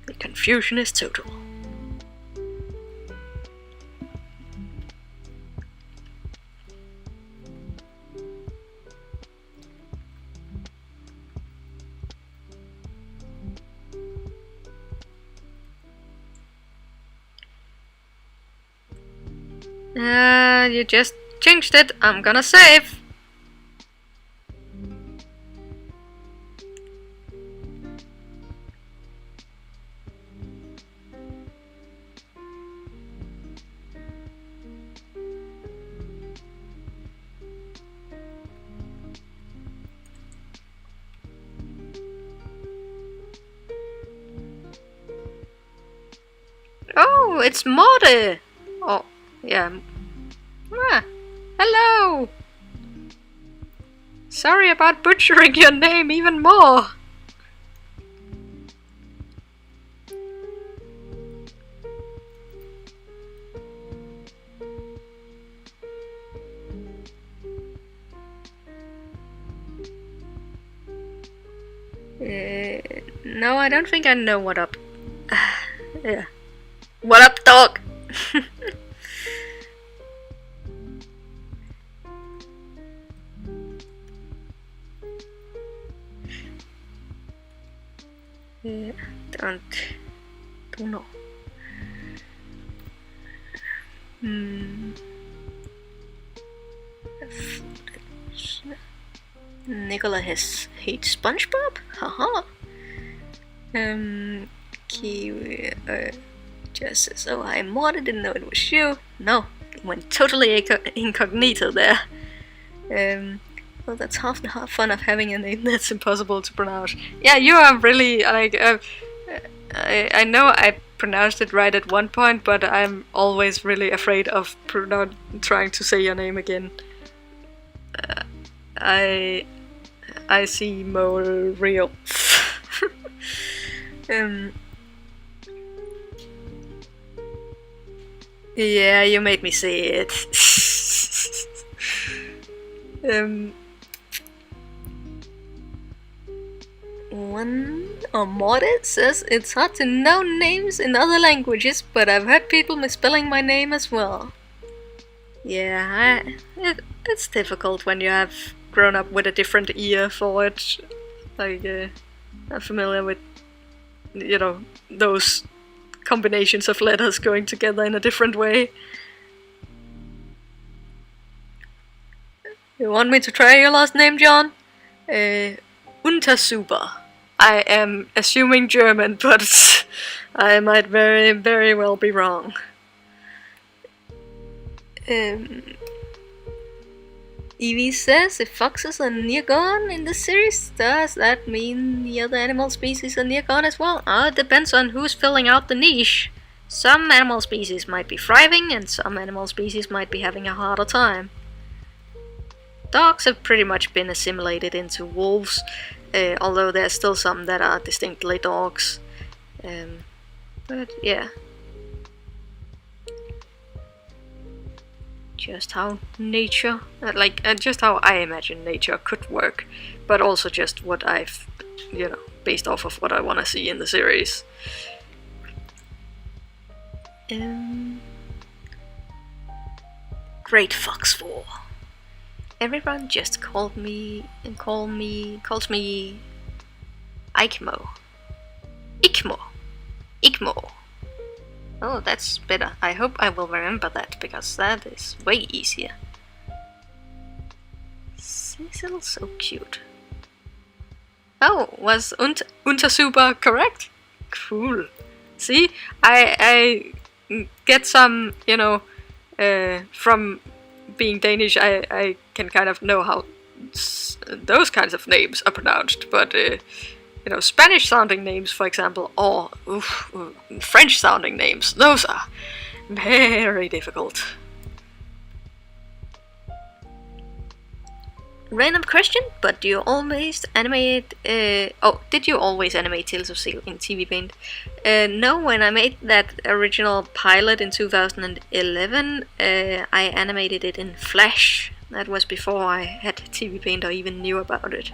The confusion is total. You just changed it. I'm gonna save. Oh, it's Morde. Oh, yeah. Hello! Sorry about butchering your name even more. No, I don't think I know what up. Yeah. What up, dog? Don't know. Nicola hates SpongeBob? Haha. Kiwi just says, oh, I modded, didn't know it was you. No, it went totally incognito there. Well, that's half the fun of having a name that's impossible to pronounce. Yeah, you are really, like, I know I pronounced it right at one point, but I'm always really afraid of trying to say your name again. I see mole real. Yeah, you made me say it. One Amore says it's hard to know names in other languages, but I've heard people misspelling my name as well. Yeah, it's difficult when you have grown up with a different ear for it. Like, I'm familiar with, those combinations of letters going together in a different way. You want me to try your last name, John? Untersuper. I am assuming German, but I might very, very well be wrong. Evie says if foxes are near gone in the series, does that mean the other animal species are near gone as well? It depends on who's filling out the niche. Some animal species might be thriving, and some animal species might be having a harder time. Dogs have pretty much been assimilated into wolves, although there's still some that are distinctly dogs. But yeah. Just how nature, just how I imagine nature could work, but also just what I've, based off of what I want to see in the series. Great Fox 4. Everyone just calls me Ikmo. Ikmo. Oh, that's better. I hope I will remember that, because that is way easier. Cecil, so cute. Oh, was Untersuper correct? Cool. See, I get some, from being Danish, I can kind of know how those kinds of names are pronounced, but Spanish-sounding names, for example, or French-sounding names, those are very difficult. Random question, but do you always animate... did you always animate Tales of Seal in TV Paint? No, when I made that original pilot in 2011, I animated it in Flash. That was before I had TV Paint or even knew about it.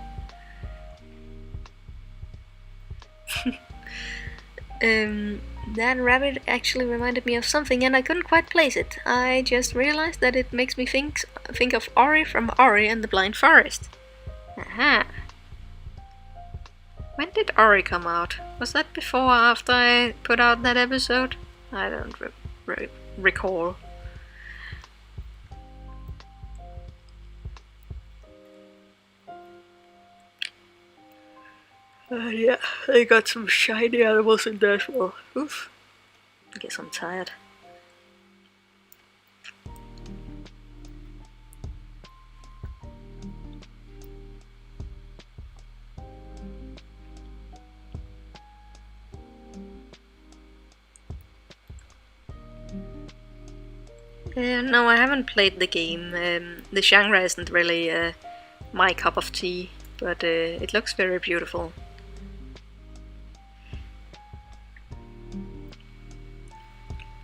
That rabbit actually reminded me of something, and I couldn't quite place it. I just realized that it makes me think of Ori from Ori and the Blind Forest. Aha! When did Ori come out? Was that before or after I put out that episode? I don't recall. Yeah, I got some shiny animals in there as well. Oof. I guess I'm tired. No, I haven't played the game. The genre isn't really my cup of tea, but it looks very beautiful.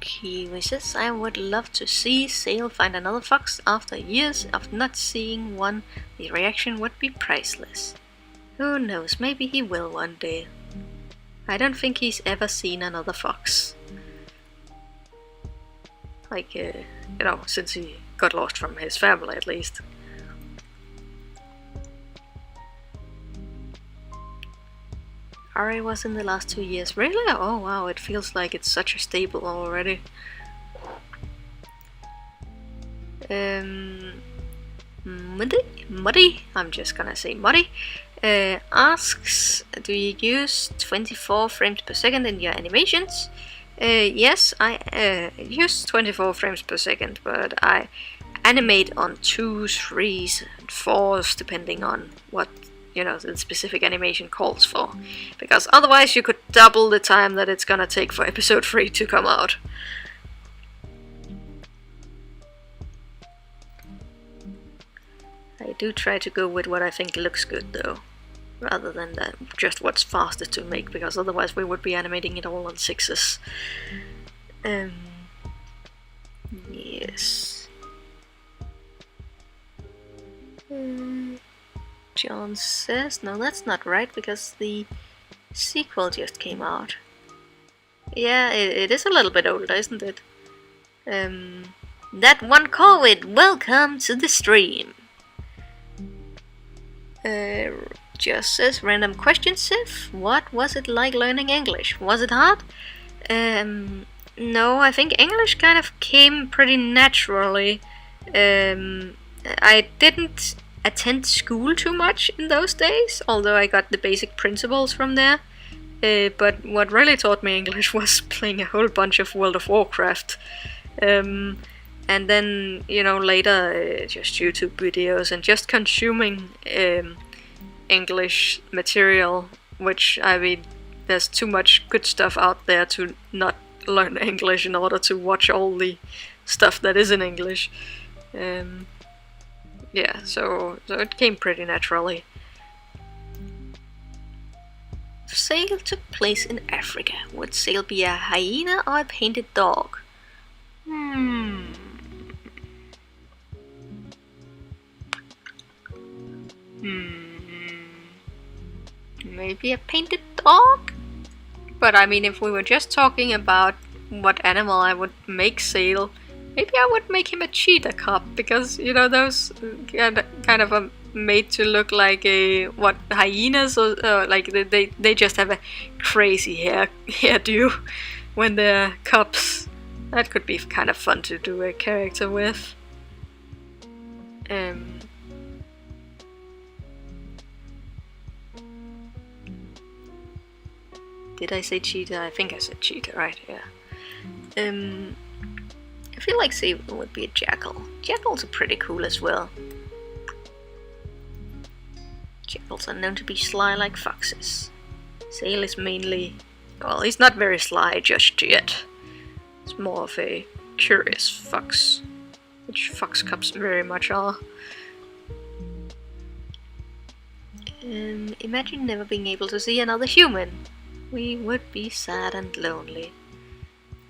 He wishes I would love to see Sail find another fox after years of not seeing one. The reaction would be priceless. Who knows, maybe he will one day. I don't think he's ever seen another fox. Like, since he got lost from his family at least. Ari was in the last 2 years. Really? Oh wow, it feels like it's such a staple already. Muddy, I'm just gonna say Muddy, asks, do you use 24 frames per second in your animations? Yes, I use 24 frames per second, but I animate on 2s, 3s, and 4s depending on what the specific animation calls for. Because otherwise you could double the time that it's gonna take for episode 3 to come out. I do try to go with what I think looks good though, rather than just what's fastest to make, because otherwise we would be animating it all on 6s. Yes. John says, no, that's not right, because the sequel just came out. Yeah, it is a little bit older, isn't it? That one COVID, welcome to the stream. Just says, random question, Sif. What was it like learning English? Was it hard? No, I think English kind of came pretty naturally. I didn't attend school too much in those days, although I got the basic principles from there. But what really taught me English was playing a whole bunch of World of Warcraft. And then, later just YouTube videos and just consuming English material, which, I mean, there's too much good stuff out there to not learn English in order to watch all the stuff that is in English. Yeah, so it came pretty naturally. If Sail took place in Africa, would Sail be a hyena or a painted dog? Maybe a painted dog? But I mean, if we were just talking about what animal I would make Sail, maybe I would make him a cheetah cub, because, those kind of are made to look like hyenas, or like they just have a crazy hairdo when they're cubs. That could be kind of fun to do a character with. Did I say cheetah? I think I said cheetah, right? Yeah. I feel like Sail would be a jackal. Jackals are pretty cool as well. Jackals are known to be sly like foxes. Sail is mainly... well, he's not very sly just yet. It's more of a curious fox, which fox cubs very much are. Imagine never being able to see another human. We would be sad and lonely.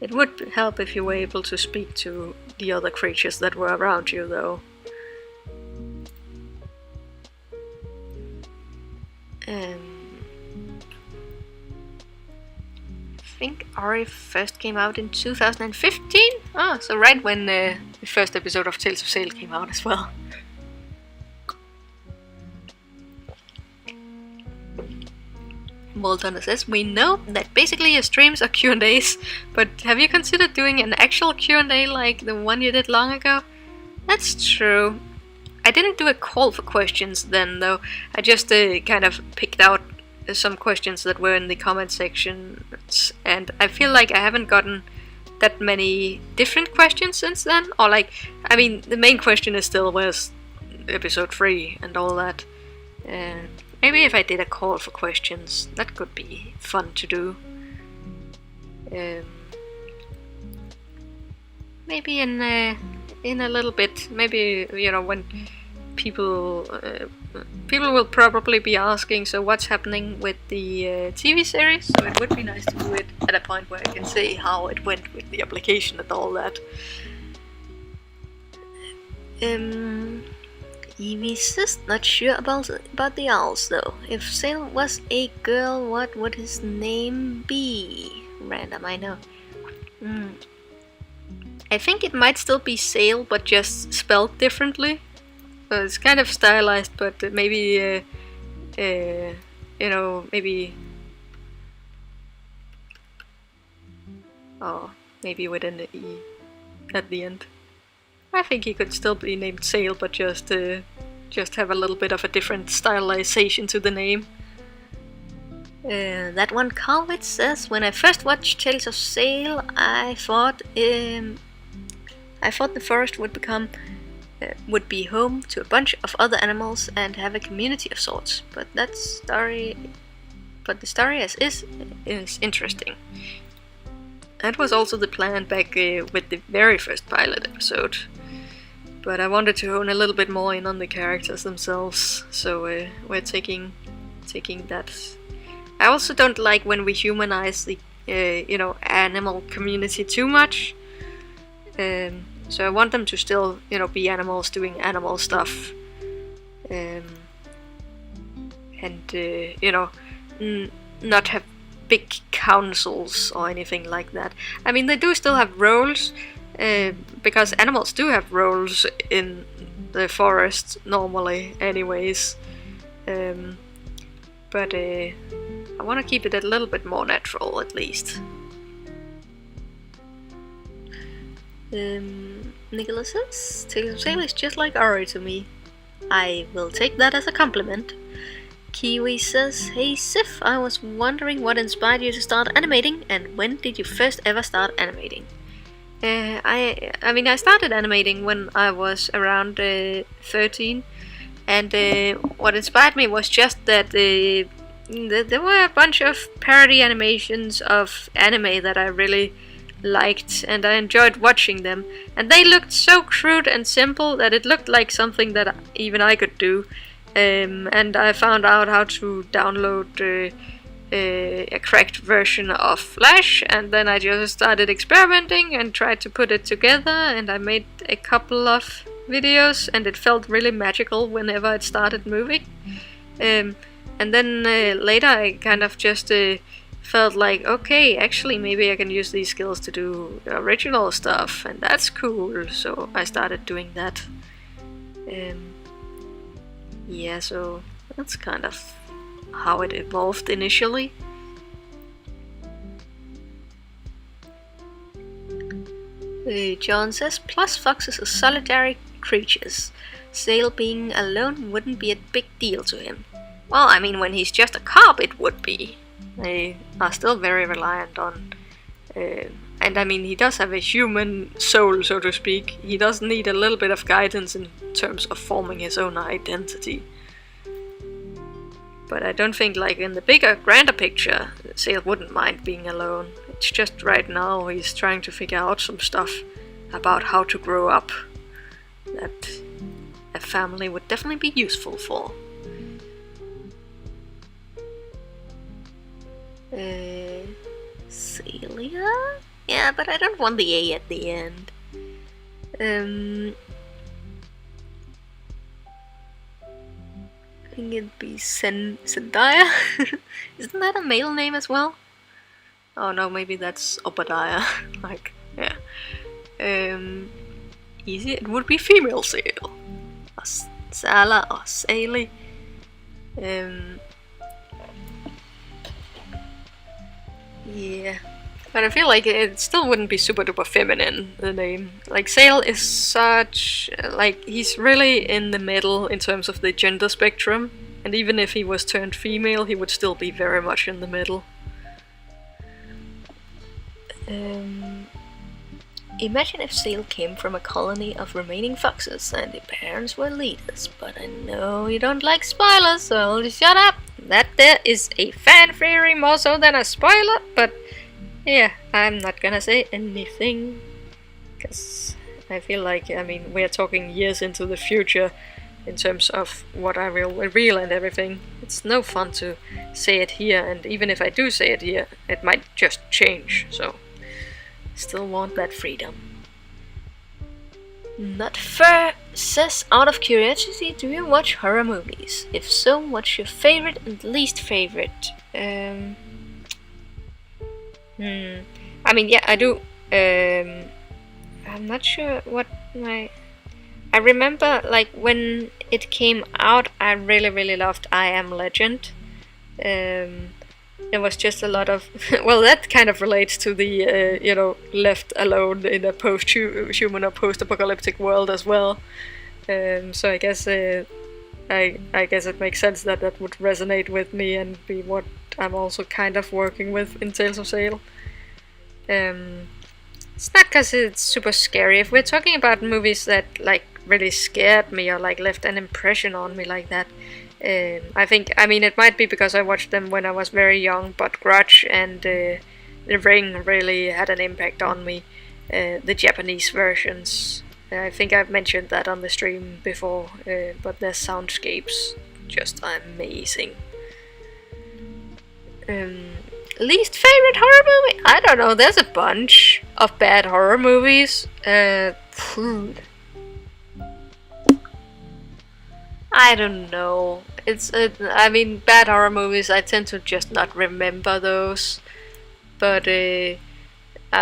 It would help if you were able to speak to the other creatures that were around you, though. I think Ori first came out in 2015? So right when the first episode of Tales of Sail came out as well. Molton says, we know that basically your streams are Q&As, but have you considered doing an actual Q&A like the one you did long ago? That's true. I didn't do a call for questions then, though. I just kind of picked out some questions that were in the comment section, and I feel like I haven't gotten that many different questions since then. Or like, I mean, the main question is still where's episode 3 and all that. Maybe if I did a call for questions, that could be fun to do. Maybe in a little bit. Maybe, when people will probably be asking, so what's happening with the TV series? So it would be nice to do it at a point where I can say how it went with the application and all that. Evie's just not sure about the owls though. If Sail was a girl, what would his name be? Random, I know. I think it might still be Sail, but just spelled differently. So it's kind of stylized, but maybe, maybe... oh, maybe with an E at the end. I think he could still be named Sail, but just have a little bit of a different stylization to the name. That one comment says, when I first watched Tales of Sail, I thought the forest would become would be home to a bunch of other animals and have a community of sorts. But the story as is interesting. That was also the plan back with the very first pilot episode. But I wanted to hone a little bit more in on the characters themselves, so we're taking that. I also don't like when we humanize the animal community too much. So I want them to still, be animals doing animal stuff, not have big councils or anything like that. I mean, they do still have roles, because animals do have roles in the forest normally, anyways. But I want to keep it a little bit more natural, at least. Nicholas says, Tales of Sail is just like Ari to me. I will take that as a compliment. Kiwi says, hey Sif, I was wondering what inspired you to start animating, and when did you first ever start animating? I started animating when I was around 13, and what inspired me was just that there were a bunch of parody animations of anime that I really liked, and I enjoyed watching them, and they looked so crude and simple that it looked like something that even I could do. And I found out how to download a cracked version of Flash, and then I just started experimenting and tried to put it together, and I made a couple of videos, and it felt really magical whenever it started moving. And then later I kind of just felt like, okay, actually maybe I can use these skills to do original stuff, and that's cool, so I started doing that. Yeah, so that's kind of how it evolved initially. John says, plus foxes are solitary creatures. Sail being alone wouldn't be a big deal to him. Well, I mean, when he's just a cub, it would be. They are still very reliant on... and I mean, he does have a human soul, so to speak. He does need a little bit of guidance in terms of forming his own identity. But I don't think, like, in the bigger, grander picture, Sail wouldn't mind being alone. It's just right now he's trying to figure out some stuff about how to grow up that a family would definitely be useful for. Celia? Yeah, but I don't want the A at the end. I think it'd be Zendaya? Isn't that a male name as well? Oh no, maybe that's Obadiah. Like, yeah. Easy, it would be female Sail. Or Sala or Saily. Yeah. But I feel like it still wouldn't be super duper feminine, the name. Like, Sail is such... like, he's really in the middle in terms of the gender spectrum. And even if he was turned female, he would still be very much in the middle. Imagine if Sail came from a colony of remaining foxes and the parents were leaders. But I know you don't like spoilers, so I'll just shut up. That there is a fan theory more so than a spoiler, but... yeah, I'm not gonna say anything, because I feel like, I mean, we're talking years into the future in terms of what I will reveal and everything. It's no fun to say it here, and even if I do say it here, it might just change, so still want that freedom. Not fair says, out of curiosity, do you watch horror movies? If so, what's your favorite and least favorite? I mean, yeah, I do. I'm not sure what my... I remember, like, when it came out, I really, really loved I Am Legend. There was just a lot of... well, that kind of relates to the, left alone in a post-human or post-apocalyptic world as well. So I guess I guess it makes sense that that would resonate with me and be what I'm also kind of working with in Tales of Sail. It's not because it's super scary. If we're talking about movies that like really scared me or like left an impression on me like that. I mean, it might be because I watched them when I was very young, but Grudge and The Ring really had an impact on me. The Japanese versions. I think I've mentioned that on the stream before, but their soundscapes just amazing. Least favorite horror movie? I don't know. There's a bunch of bad horror movies. Food. I don't know. I mean, bad horror movies. I tend to just not remember those. But I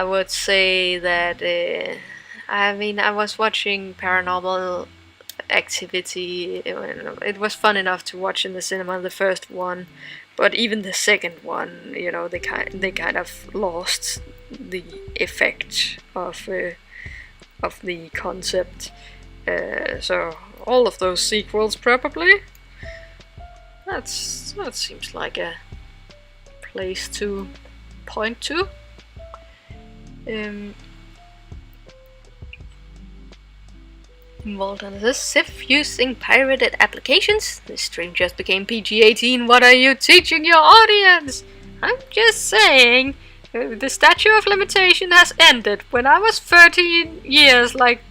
would say that. I mean, I was watching Paranormal Activity. It was fun enough to watch in the cinema, the first one, but even the second one, you know, they kind of lost the effect of the concept. So all of those sequels probably. That seems like a place to point to. Walton says, Sif using pirated applications? This stream just became PG-18. What are you teaching your audience? I'm just saying, the statute of limitation has ended. When I was 13 years, like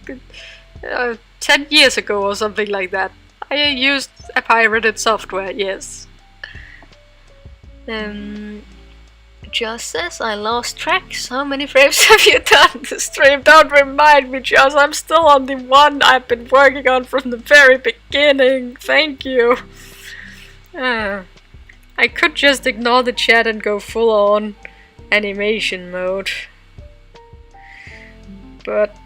10 years ago or something like that, I used a pirated software, yes. Joss says, I lost track. How many frames have you done the stream? Don't remind me, Joss. I'm still on the one I've been working on from the very beginning. Thank you. I could just ignore the chat and go full on animation mode. But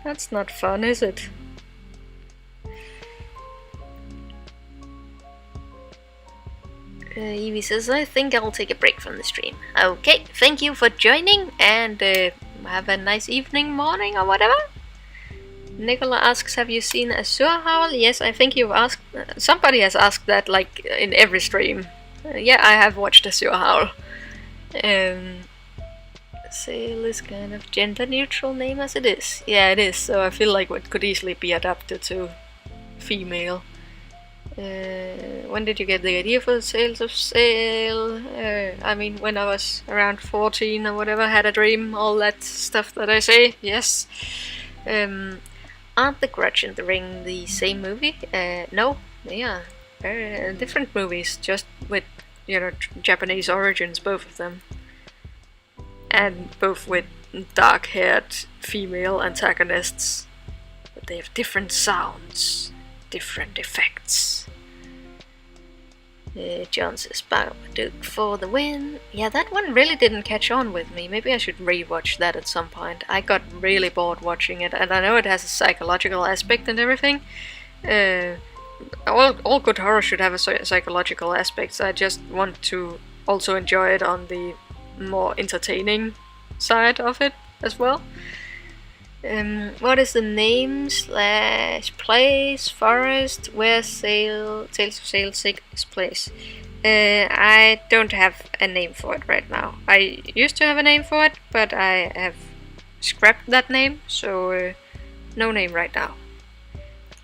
that's not fun, is it? Evie says, I think I'll take a break from the stream. Okay, thank you for joining, and have a nice evening, morning, or whatever. Nicola asks, have you seen a sewer howl? Yes, I think you've asked. Somebody has asked that, like, in every stream. Yeah, I have watched a sewer howl. Sale is kind of gender neutral name as it is. Yeah, it is, so I feel like it could easily be adapted to female. When did you get the idea for the Tales of Sail? I mean, when I was around 14 or whatever, had a dream, all that stuff that I say, yes. Aren't The Grudge and The Ring the same movie? No, they are different movies, just with, you know, Japanese origins, both of them. And both with dark-haired female antagonists. But they have different sounds, different effects. John says, Babadook for the win. Yeah, that one really didn't catch on with me. Maybe I should rewatch that at some point. I got really bored watching it, and I know it has a psychological aspect and everything. All good horror should have a psychological aspect, so I just want to also enjoy it on the more entertaining side of it as well. What is the name / place, forest, where Tales of Sail takes place? I don't have a name for it right now. I used to have a name for it, but I have scrapped that name, so no name right now.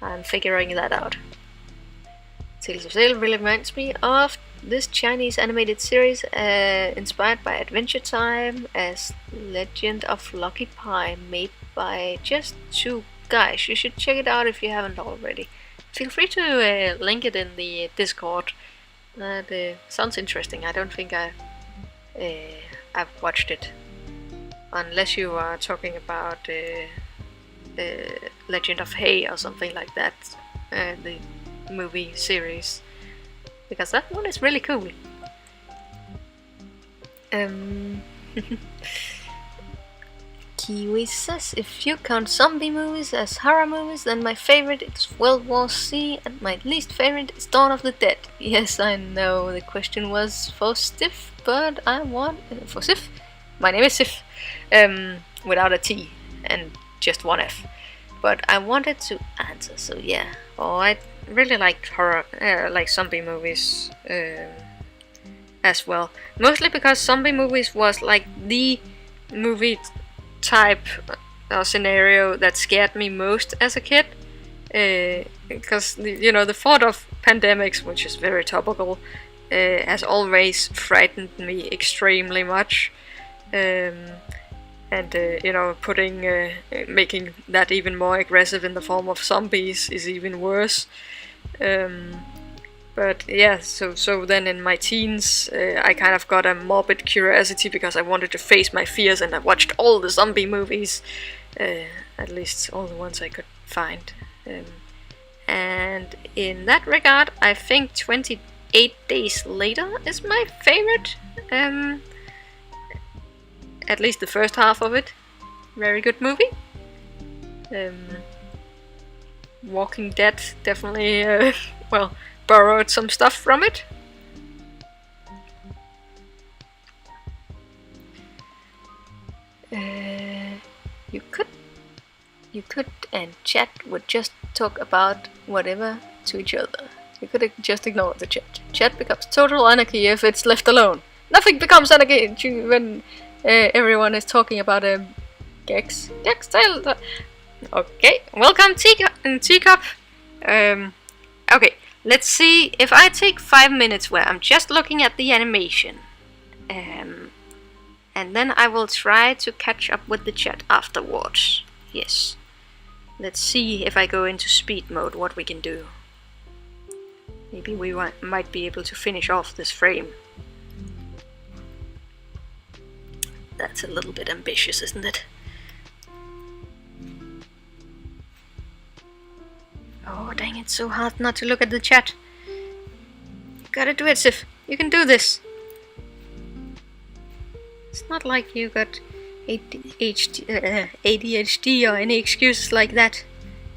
I'm figuring that out. Tales of Sail really reminds me of this Chinese animated series inspired by Adventure Time as Legend of Lucky Pie, made by just two guys. You should check it out if you haven't already. Feel free to link it in the Discord. That sounds interesting. I don't think I've watched it, unless you are talking about Legend of Hay or something like that, the movie series, because that one is really cool. Kiwi says, if you count zombie movies as horror movies, then my favorite is World War C and my least favorite is Dawn of the Dead. Yes, I know the question was for Sif, but I want for Sif. My name is Sif, without a T and just one F. But I wanted to answer, so yeah. Oh, I really liked horror, like zombie movies as well. Mostly because zombie movies was like the movie type or scenario that scared me most as a kid. because the thought of pandemics, which is very topical, has always frightened me extremely much. And making that even more aggressive in the form of zombies is even worse. But yeah, so then in my teens, I kind of got a morbid curiosity because I wanted to face my fears, and I watched all the zombie movies, at least all the ones I could find. And in that regard, I think 28 Days Later is my favorite. At least the first half of it. Very good movie. Walking Dead definitely, borrowed some stuff from it. You could, and chat would just talk about whatever to each other. You could just ignore the chat. Chat becomes total anarchy if it's left alone. Nothing becomes anarchy when everyone is talking about Gex style. Okay, welcome Teacup. Okay, let's see if I take 5 minutes where I'm just looking at the animation. And then I will try to catch up with the chat afterwards. Yes. Let's see if I go into speed mode what we can do. Maybe we might be able to finish off this frame. That's a little bit ambitious, isn't it? Oh, dang, it's so hard not to look at the chat. You gotta do it, Sif. You can do this. It's not like you got ADHD or any excuses like that.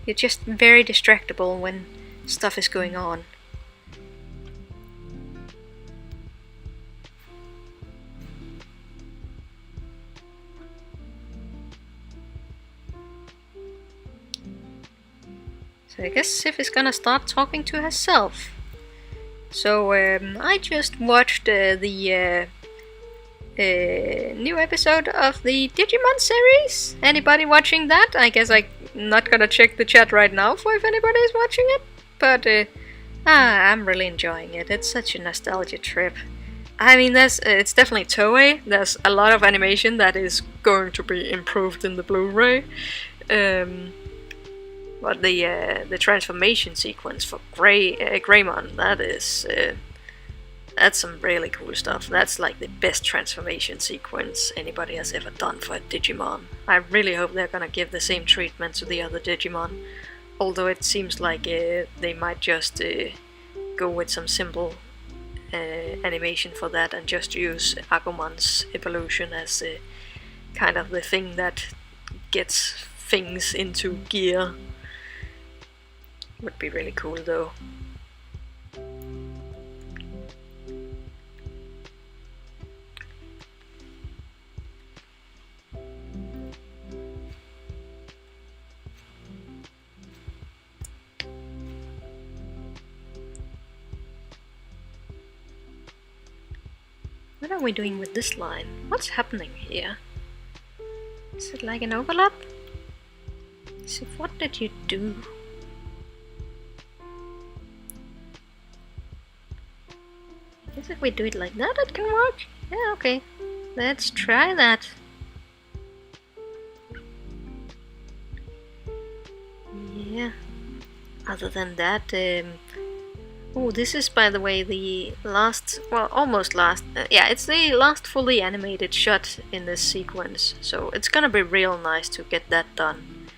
You're just very distractible when stuff is going on. So I guess Sif is gonna start talking to herself. So I just watched the new episode of the Digimon series. Anybody watching that? I guess I'm not gonna check the chat right now for if anybody is watching it. But I'm really enjoying it. It's such a nostalgia trip. I mean, it's definitely Toei. There's a lot of animation that is going to be improved in the Blu-ray. But the transformation sequence for Greymon, that's some really cool stuff. That's like the best transformation sequence anybody has ever done for a Digimon. I really hope they're gonna give the same treatment to the other Digimon. Although it seems like they might just go with some simple animation for that and just use Agumon's evolution as kind of the thing that gets things into gear. Would be really cool though. What are we doing with this line? What's happening here? Is it like an overlap? So what did you do? I guess if we do it like that, it can work. Yeah, okay. Let's try that. Yeah. Other than that, oh, this is, by the way, the last, well, almost last, yeah, it's the last fully animated shot in this sequence, so it's gonna be real nice to get that done.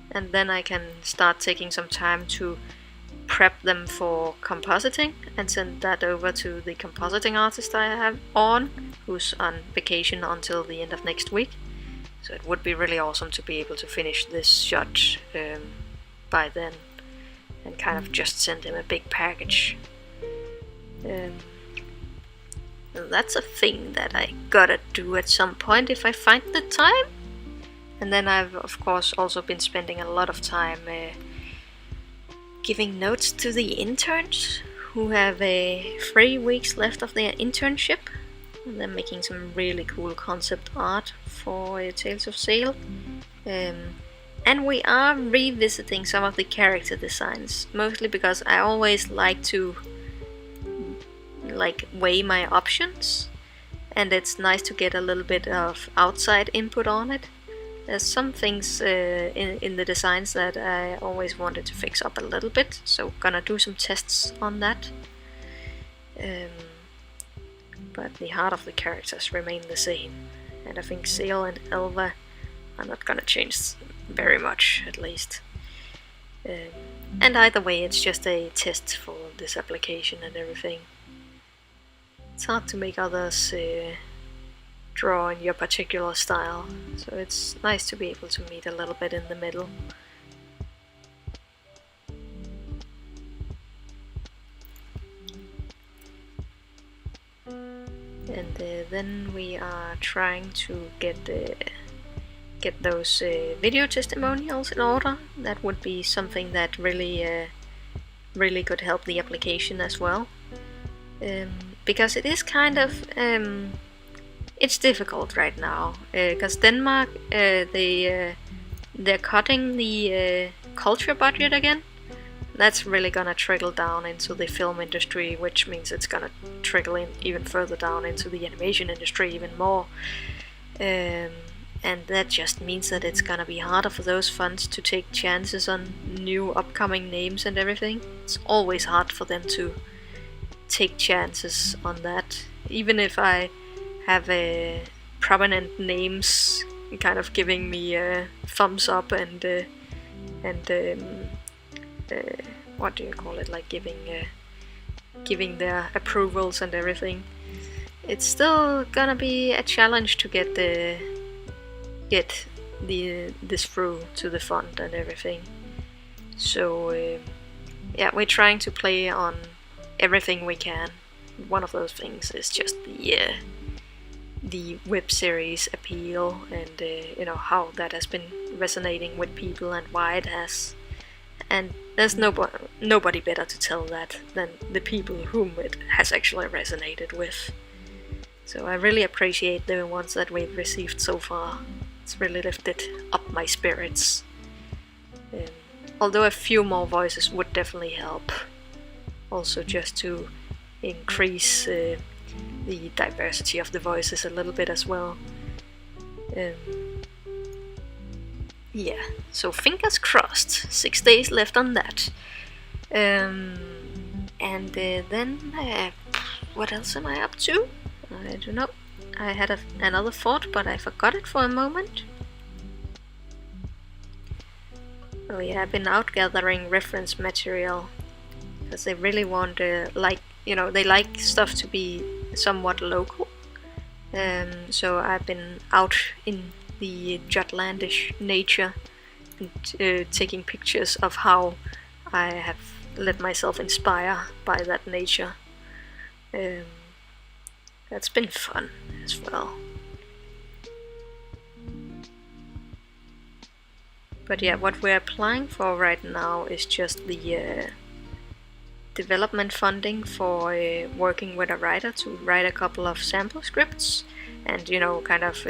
And then I can start taking some time to prep them for compositing and send that over to the compositing artist I have on, who's on vacation until the end of next week. So it would be really awesome to be able to finish this shot by then and kind of just send him a big package. That's a thing that I gotta do at some point if I find the time. And then I've of course also been spending a lot of time giving notes to the interns who have 3 weeks left of their internship, and then making some really cool concept art for Tales of Sail. And we are revisiting some of the character designs, mostly because I always like to weigh my options, and it's nice to get a little bit of outside input on it. There's some things in the designs that I always wanted to fix up a little bit, so gonna do some tests on that. But the heart of the characters remain the same, and I think Sail and Elva are not gonna change very much, at least. And either way, it's just a test for this application and everything. It's hard to make others draw in your particular style, so it's nice to be able to meet a little bit in the middle. And then we are trying to get those video testimonials in order. That would be something that really could help the application as well, because it is kind of it's difficult right now, because Denmark they're cutting the culture budget again. That's really gonna trickle down into the film industry, which means it's gonna trickle in even further down into the animation industry even more. And that just means that it's gonna be harder for those funds to take chances on new upcoming names and everything. It's always hard for them to take chances on that. Even if I have prominent names kind of giving me a thumbs up and what do you call it, like giving their approvals and everything, it's still gonna be a challenge to get this through to the fund and everything. So yeah, we're trying to play on everything we can. One of those things is just the web series appeal, and how that has been resonating with people and why it has. And there's nobody better to tell that than the people whom it has actually resonated with. So I really appreciate the ones that we've received so far. It's really lifted up my spirits. Although a few more voices would definitely help. Also just to increase the diversity of the voices a little bit as well. Yeah, so fingers crossed. 6 days left on that. And then what else am I up to? I don't know. I had another thought, but I forgot it for a moment. Oh yeah, I've been out gathering reference material, because they really want they like stuff to be somewhat local. So I've been out in the Jutlandish nature and taking pictures of how I have let myself inspire by that nature. That's been fun as well. But yeah, what we're applying for right now is just the development funding for working with a writer to write a couple of sample scripts, and kind of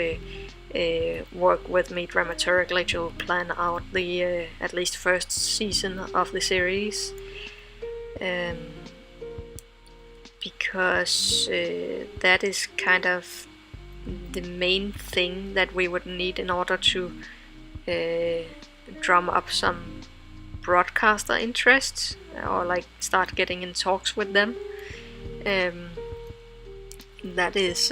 work with me dramaturgically to plan out the at least first season of the series. Because that is kind of the main thing that we would need in order to drum up some broadcaster interest, or start getting in talks with them. That is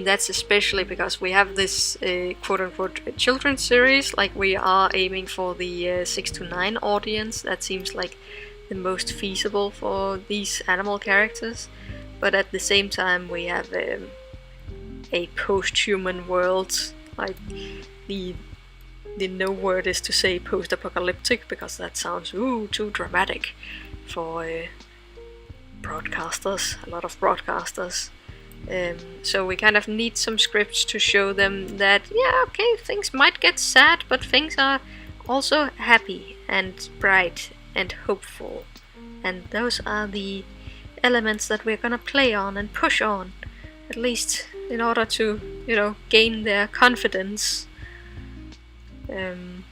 that's especially because we have this quote-unquote children's series. We are aiming for the 6 to 9 audience. That seems like the most feasible for these animal characters, but at the same time we have a post-human world. The no word is to say post-apocalyptic, because that sounds too dramatic for broadcasters, a lot of broadcasters. So we kind of need some scripts to show them that things might get sad, but things are also happy and bright and hopeful, and those are the elements that we're gonna play on and push on, at least in order to gain their confidence. Did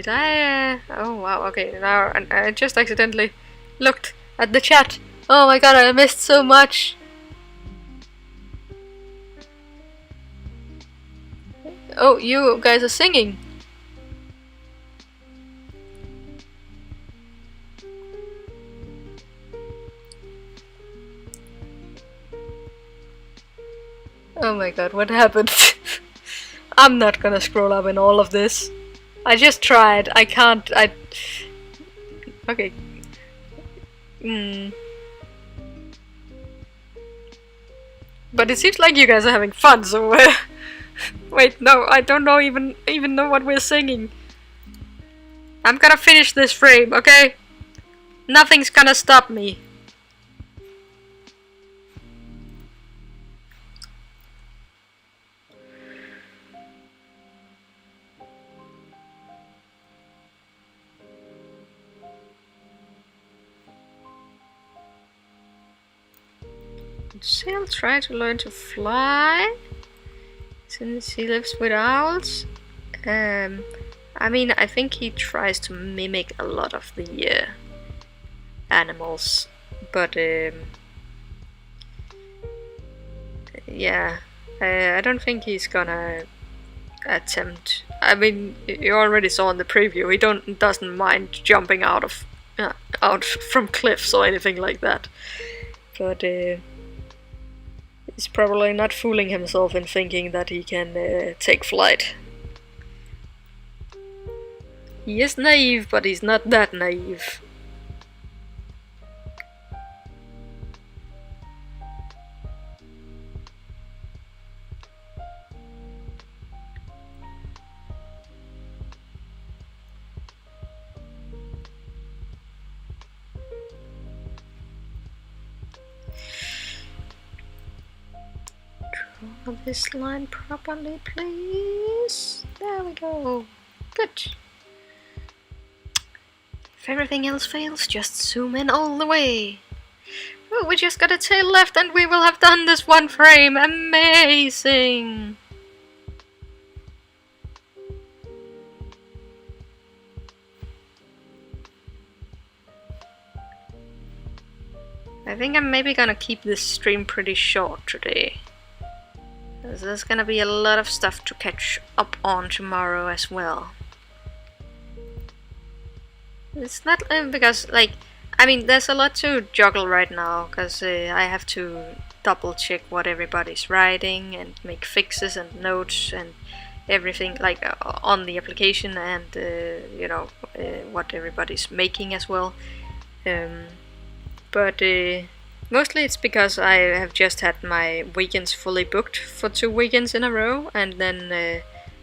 I? Oh wow. Okay. Now I just accidentally looked at the chat. Oh my god! I missed so much. Oh, you guys are singing. Oh my god, what happened? I'm not gonna scroll up in all of this. I just tried. I can't. Okay. But it seems like you guys are having fun, so wait, no, I don't know even know what we're singing. I'm gonna finish this frame, okay? Nothing's gonna stop me. Sail try to learn to fly since he lives with owls. I mean, I think he tries to mimic a lot of the animals, but yeah, I don't think he's gonna attempt. I mean, you already saw in the preview, he doesn't mind jumping out from cliffs or anything like that, but he's probably not fooling himself in thinking that he can take flight. He is naive, but he's not that naive. Draw this line properly, please. There we go. Good. If everything else fails, just zoom in all the way. Oh, we just got a tail left and we will have done this one frame. Amazing! I think I'm maybe gonna keep this stream pretty short today. There's gonna be a lot of stuff to catch up on tomorrow as well. It's not because, like, I mean, there's a lot to juggle right now, because I have to double check what everybody's writing and make fixes and notes and everything, like, on the application, and, you know, what everybody's making as well. But mostly it's because I have just had my weekends fully booked for 2 weekends in a row, and then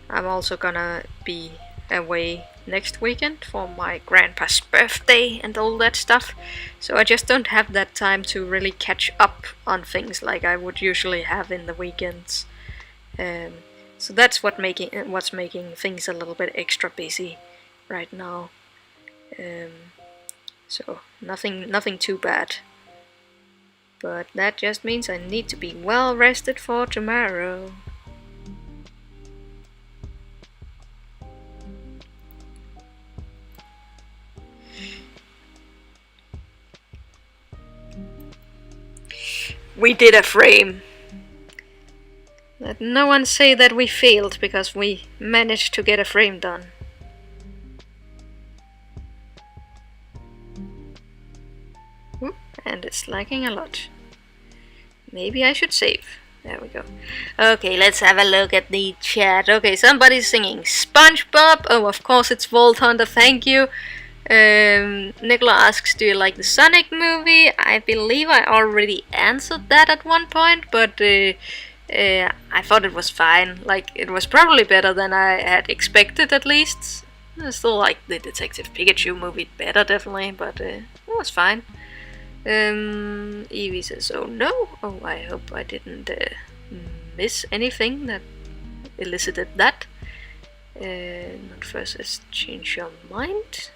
I'm also gonna be away next weekend for my grandpa's birthday and all that stuff, so I just don't have that time to really catch up on things like I would usually have in the weekends. So that's what's making things a little bit extra busy right now. So nothing too bad, but that just means I need to be well rested for tomorrow. We did a frame. Let no one say that we failed because we managed to get a frame done. And it's lagging a lot. Maybe I should save. There we go. Okay, let's have a look at the chat. Okay, somebody's singing SpongeBob. Oh, of course it's Vault Hunter, thank you. Nicola asks, do you like the Sonic movie? I believe I already answered that at one point, but I thought it was fine. Like, it was probably better than I had expected, at least. I still like the Detective Pikachu movie better, definitely, but it was fine. Evie says, oh no. Oh, I hope I didn't miss anything that elicited that. Not first says, change your mind.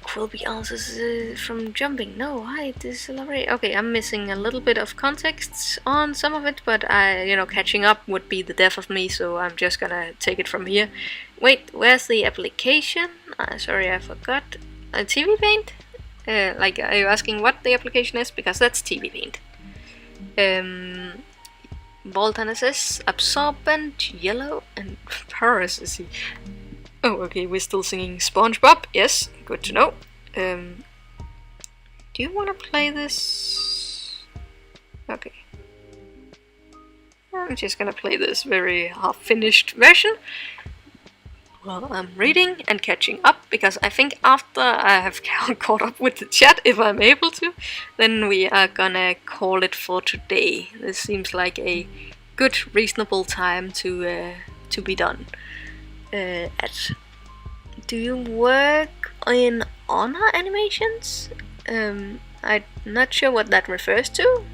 Quilby answers from jumping. No, hi, decelerate. Okay, I'm missing a little bit of context on some of it, but catching up would be the death of me, so I'm just gonna take it from here. Wait, where's the application? Sorry, I forgot. TV Paint? Are you asking what the application is? Because that's TV Paint. Voltan says absorbent, yellow, and parasite. Oh, okay, we're still singing SpongeBob. Yes, good to know. Do you want to play this? Okay. I'm just gonna play this very half-finished version while I'm reading and catching up, because I think after I have caught up with the chat, if I'm able to, then we are gonna call it for today. This seems like a good, reasonable time to be done. Do you work in honor animations? I'm not sure what that refers to.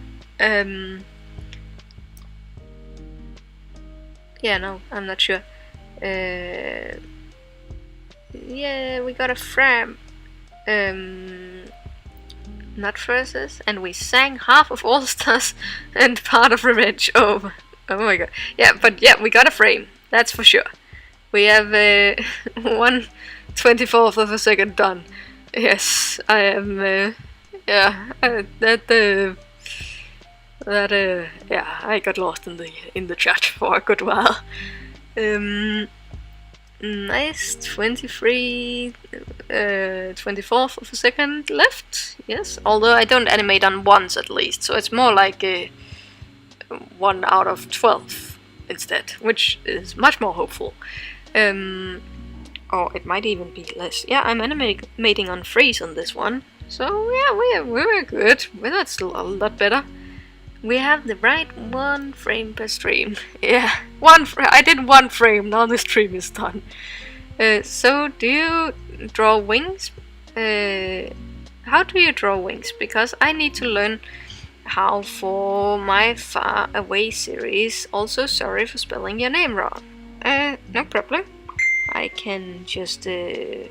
Yeah, no, I'm not sure. Yeah, we got a frame. Not verses, and we sang half of All Stars and part of Revenge. Oh my god. Yeah, but yeah, we got a frame. That's for sure. We have 1/24 of a second done. Yes, I am. Yeah, I got lost in the chat for a good while. Nice, 24th of a second left. Yes, although I don't animate on ones at least, so it's more like a 1 out of 12 instead, which is much more hopeful. Or it might even be less. Yeah, I'm animating on freeze on this one, so yeah, we're good. That's still a lot better. We have the right 1 frame per stream. Yeah, I did 1 frame, now the stream is done. So, do you draw wings? How do you draw wings? Because I need to learn how for my Far Away series. Also, sorry for spelling your name wrong. No problem. I can just do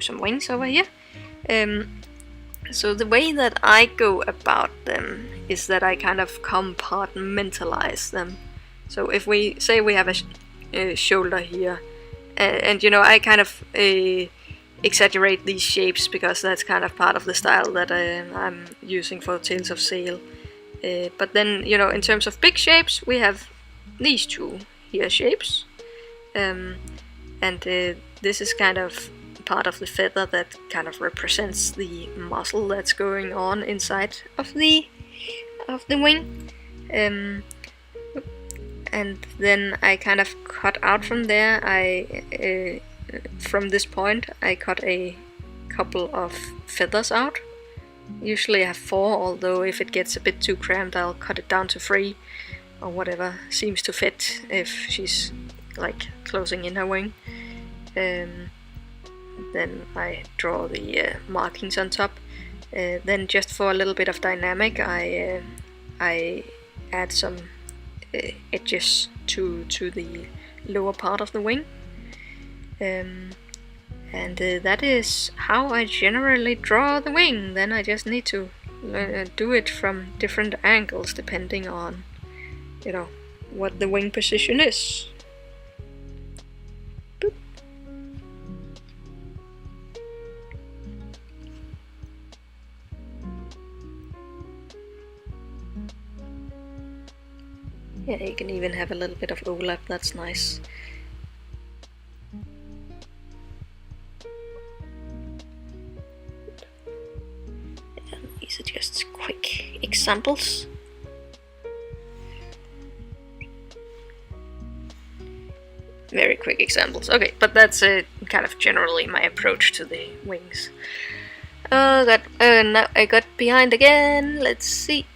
some wings over here. So the way that I go about them is that I kind of compartmentalize them. So if we say we have a shoulder here, and I kind of exaggerate these shapes because that's kind of part of the style that I'm using for Tales of Sail. But then, in terms of big shapes, we have these two here shapes. And this is kind of part of the feather that kind of represents the muscle that's going on inside of the wing. And then I kind of cut out from there. From this point I cut a couple of feathers out. Usually I have 4, although if it gets a bit too cramped I'll cut it down to 3 or whatever seems to fit if she's like closing in her wing. Then I draw the markings on top. Then just for a little bit of dynamic I add some edges to the lower part of the wing. And that is how I generally draw the wing. Then I just need to do it from different angles depending on what the wing position is. Boop. Yeah, you can even have a little bit of overlap, that's nice. And these are just quick examples. Very quick examples. Okay, but that's kind of generally my approach to the wings. Now I got behind again. Let's see.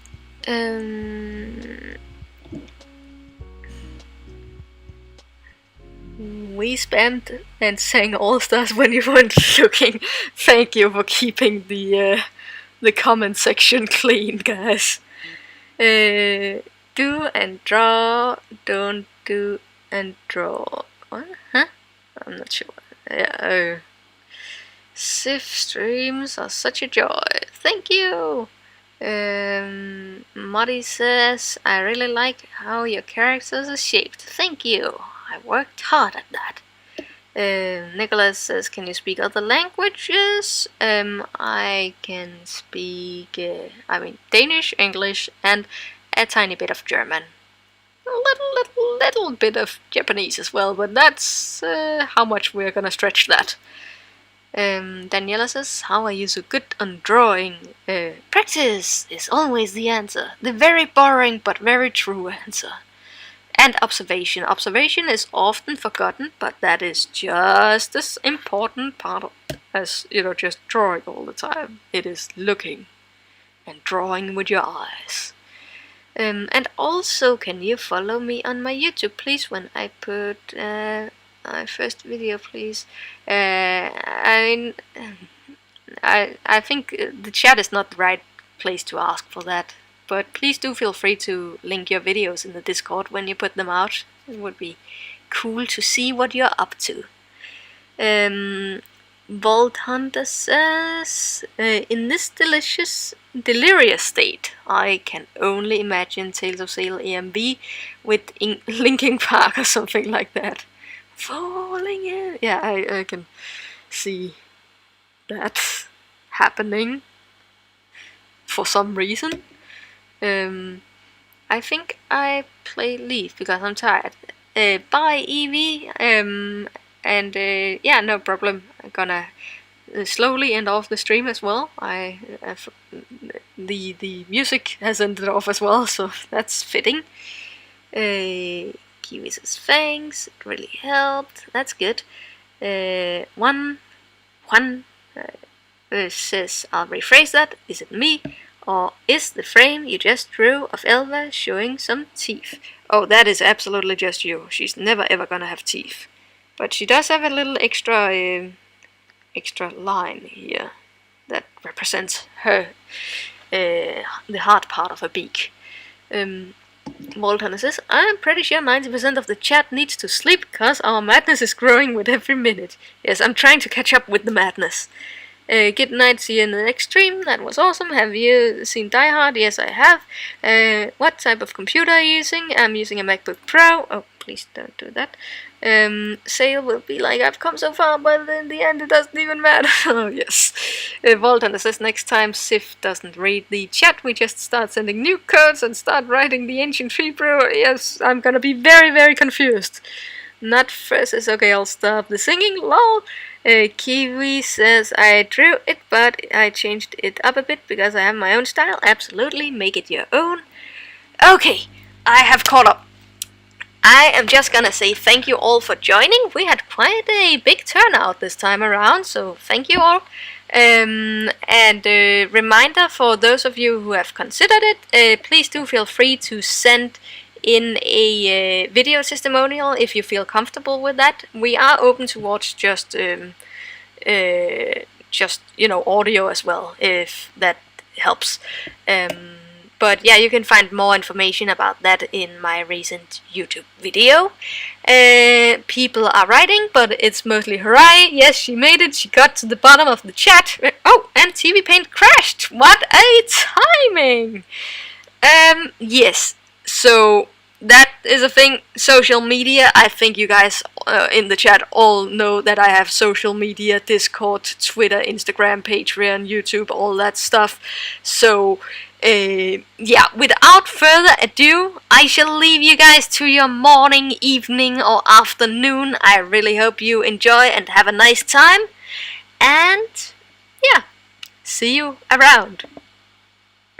We spammed and sang All Stars when you weren't looking. Thank you for keeping the comment section clean, guys. Do and draw, don't do and draw. What? Huh? I'm not sure. Yeah. Sif streams are such a joy. Thank you. Muddy says, I really like how your characters are shaped. Thank you. I worked hard at that. Nicholas says, can you speak other languages? I can speak, Danish, English, and a tiny bit of German. A little bit of Japanese as well, but that's how much we're gonna stretch that. Daniela says, how are you so good on drawing? Practice is always the answer. The very boring but very true answer. And observation. Observation is often forgotten, but that is just as important part as, just drawing all the time. It is looking and drawing with your eyes. And also, can you follow me on my YouTube, please, when I put my first video, please? I think the chat is not the right place to ask for that. But please do feel free to link your videos in the Discord when you put them out. It would be cool to see what you're up to. Vault Hunter says, in this delirious state, I can only imagine Tales of Sail AMV with Linkin Park or something like that. Falling in. Yeah, I can see that happening for some reason. I think I play Leaf because I'm tired. Bye, Evie. Yeah, no problem. I'm gonna slowly end off the stream as well. The music has ended off as well, so that's fitting. Kiwi says thanks. It really helped. That's good. One says, I'll rephrase that. Is it me? Or is the frame you just drew of Elva showing some teeth? Oh, that is absolutely just you. She's never ever gonna have teeth. But she does have a little extra line here that represents her, the hard part of her beak. Walton says, I'm pretty sure 90% of the chat needs to sleep because our madness is growing with every minute. Yes, I'm trying to catch up with the madness. Good night, see you in the next stream. That was awesome. Have you seen Die Hard? Yes, I have. What type of computer are you using? I'm using a MacBook Pro. Oh, please don't do that. Sale will be like, I've come so far, but in the end it doesn't even matter. Oh, yes. Volton says, next time Sif doesn't read the chat, we just start sending new codes and start writing the ancient Hebrew. Yes, I'm gonna be very, very confused. Not first says, okay, I'll stop the singing, lol. Kiwi says, I drew it, but I changed it up a bit because I have my own style. Absolutely, make it your own. Okay, I have caught up. I am just gonna say thank you all for joining. We had quite a big turnout this time around, so thank you all. And a reminder for those of you who have considered it, please do feel free to send in a video testimonial if you feel comfortable with that. We are open to watch just audio as well, if that helps. But yeah, you can find more information about that in my recent YouTube video. People are writing, but it's mostly hooray. Yes, she made it. She got to the bottom of the chat. Oh, and TV Paint crashed. What a timing! Yes. So that is a thing. Social media. I think you guys in the chat all know that I have social media: Discord, Twitter, Instagram, Patreon, YouTube, all that stuff. So yeah, without further ado, I shall leave you guys to your morning, evening, or afternoon. I really hope you enjoy and have a nice time. And yeah, see you around.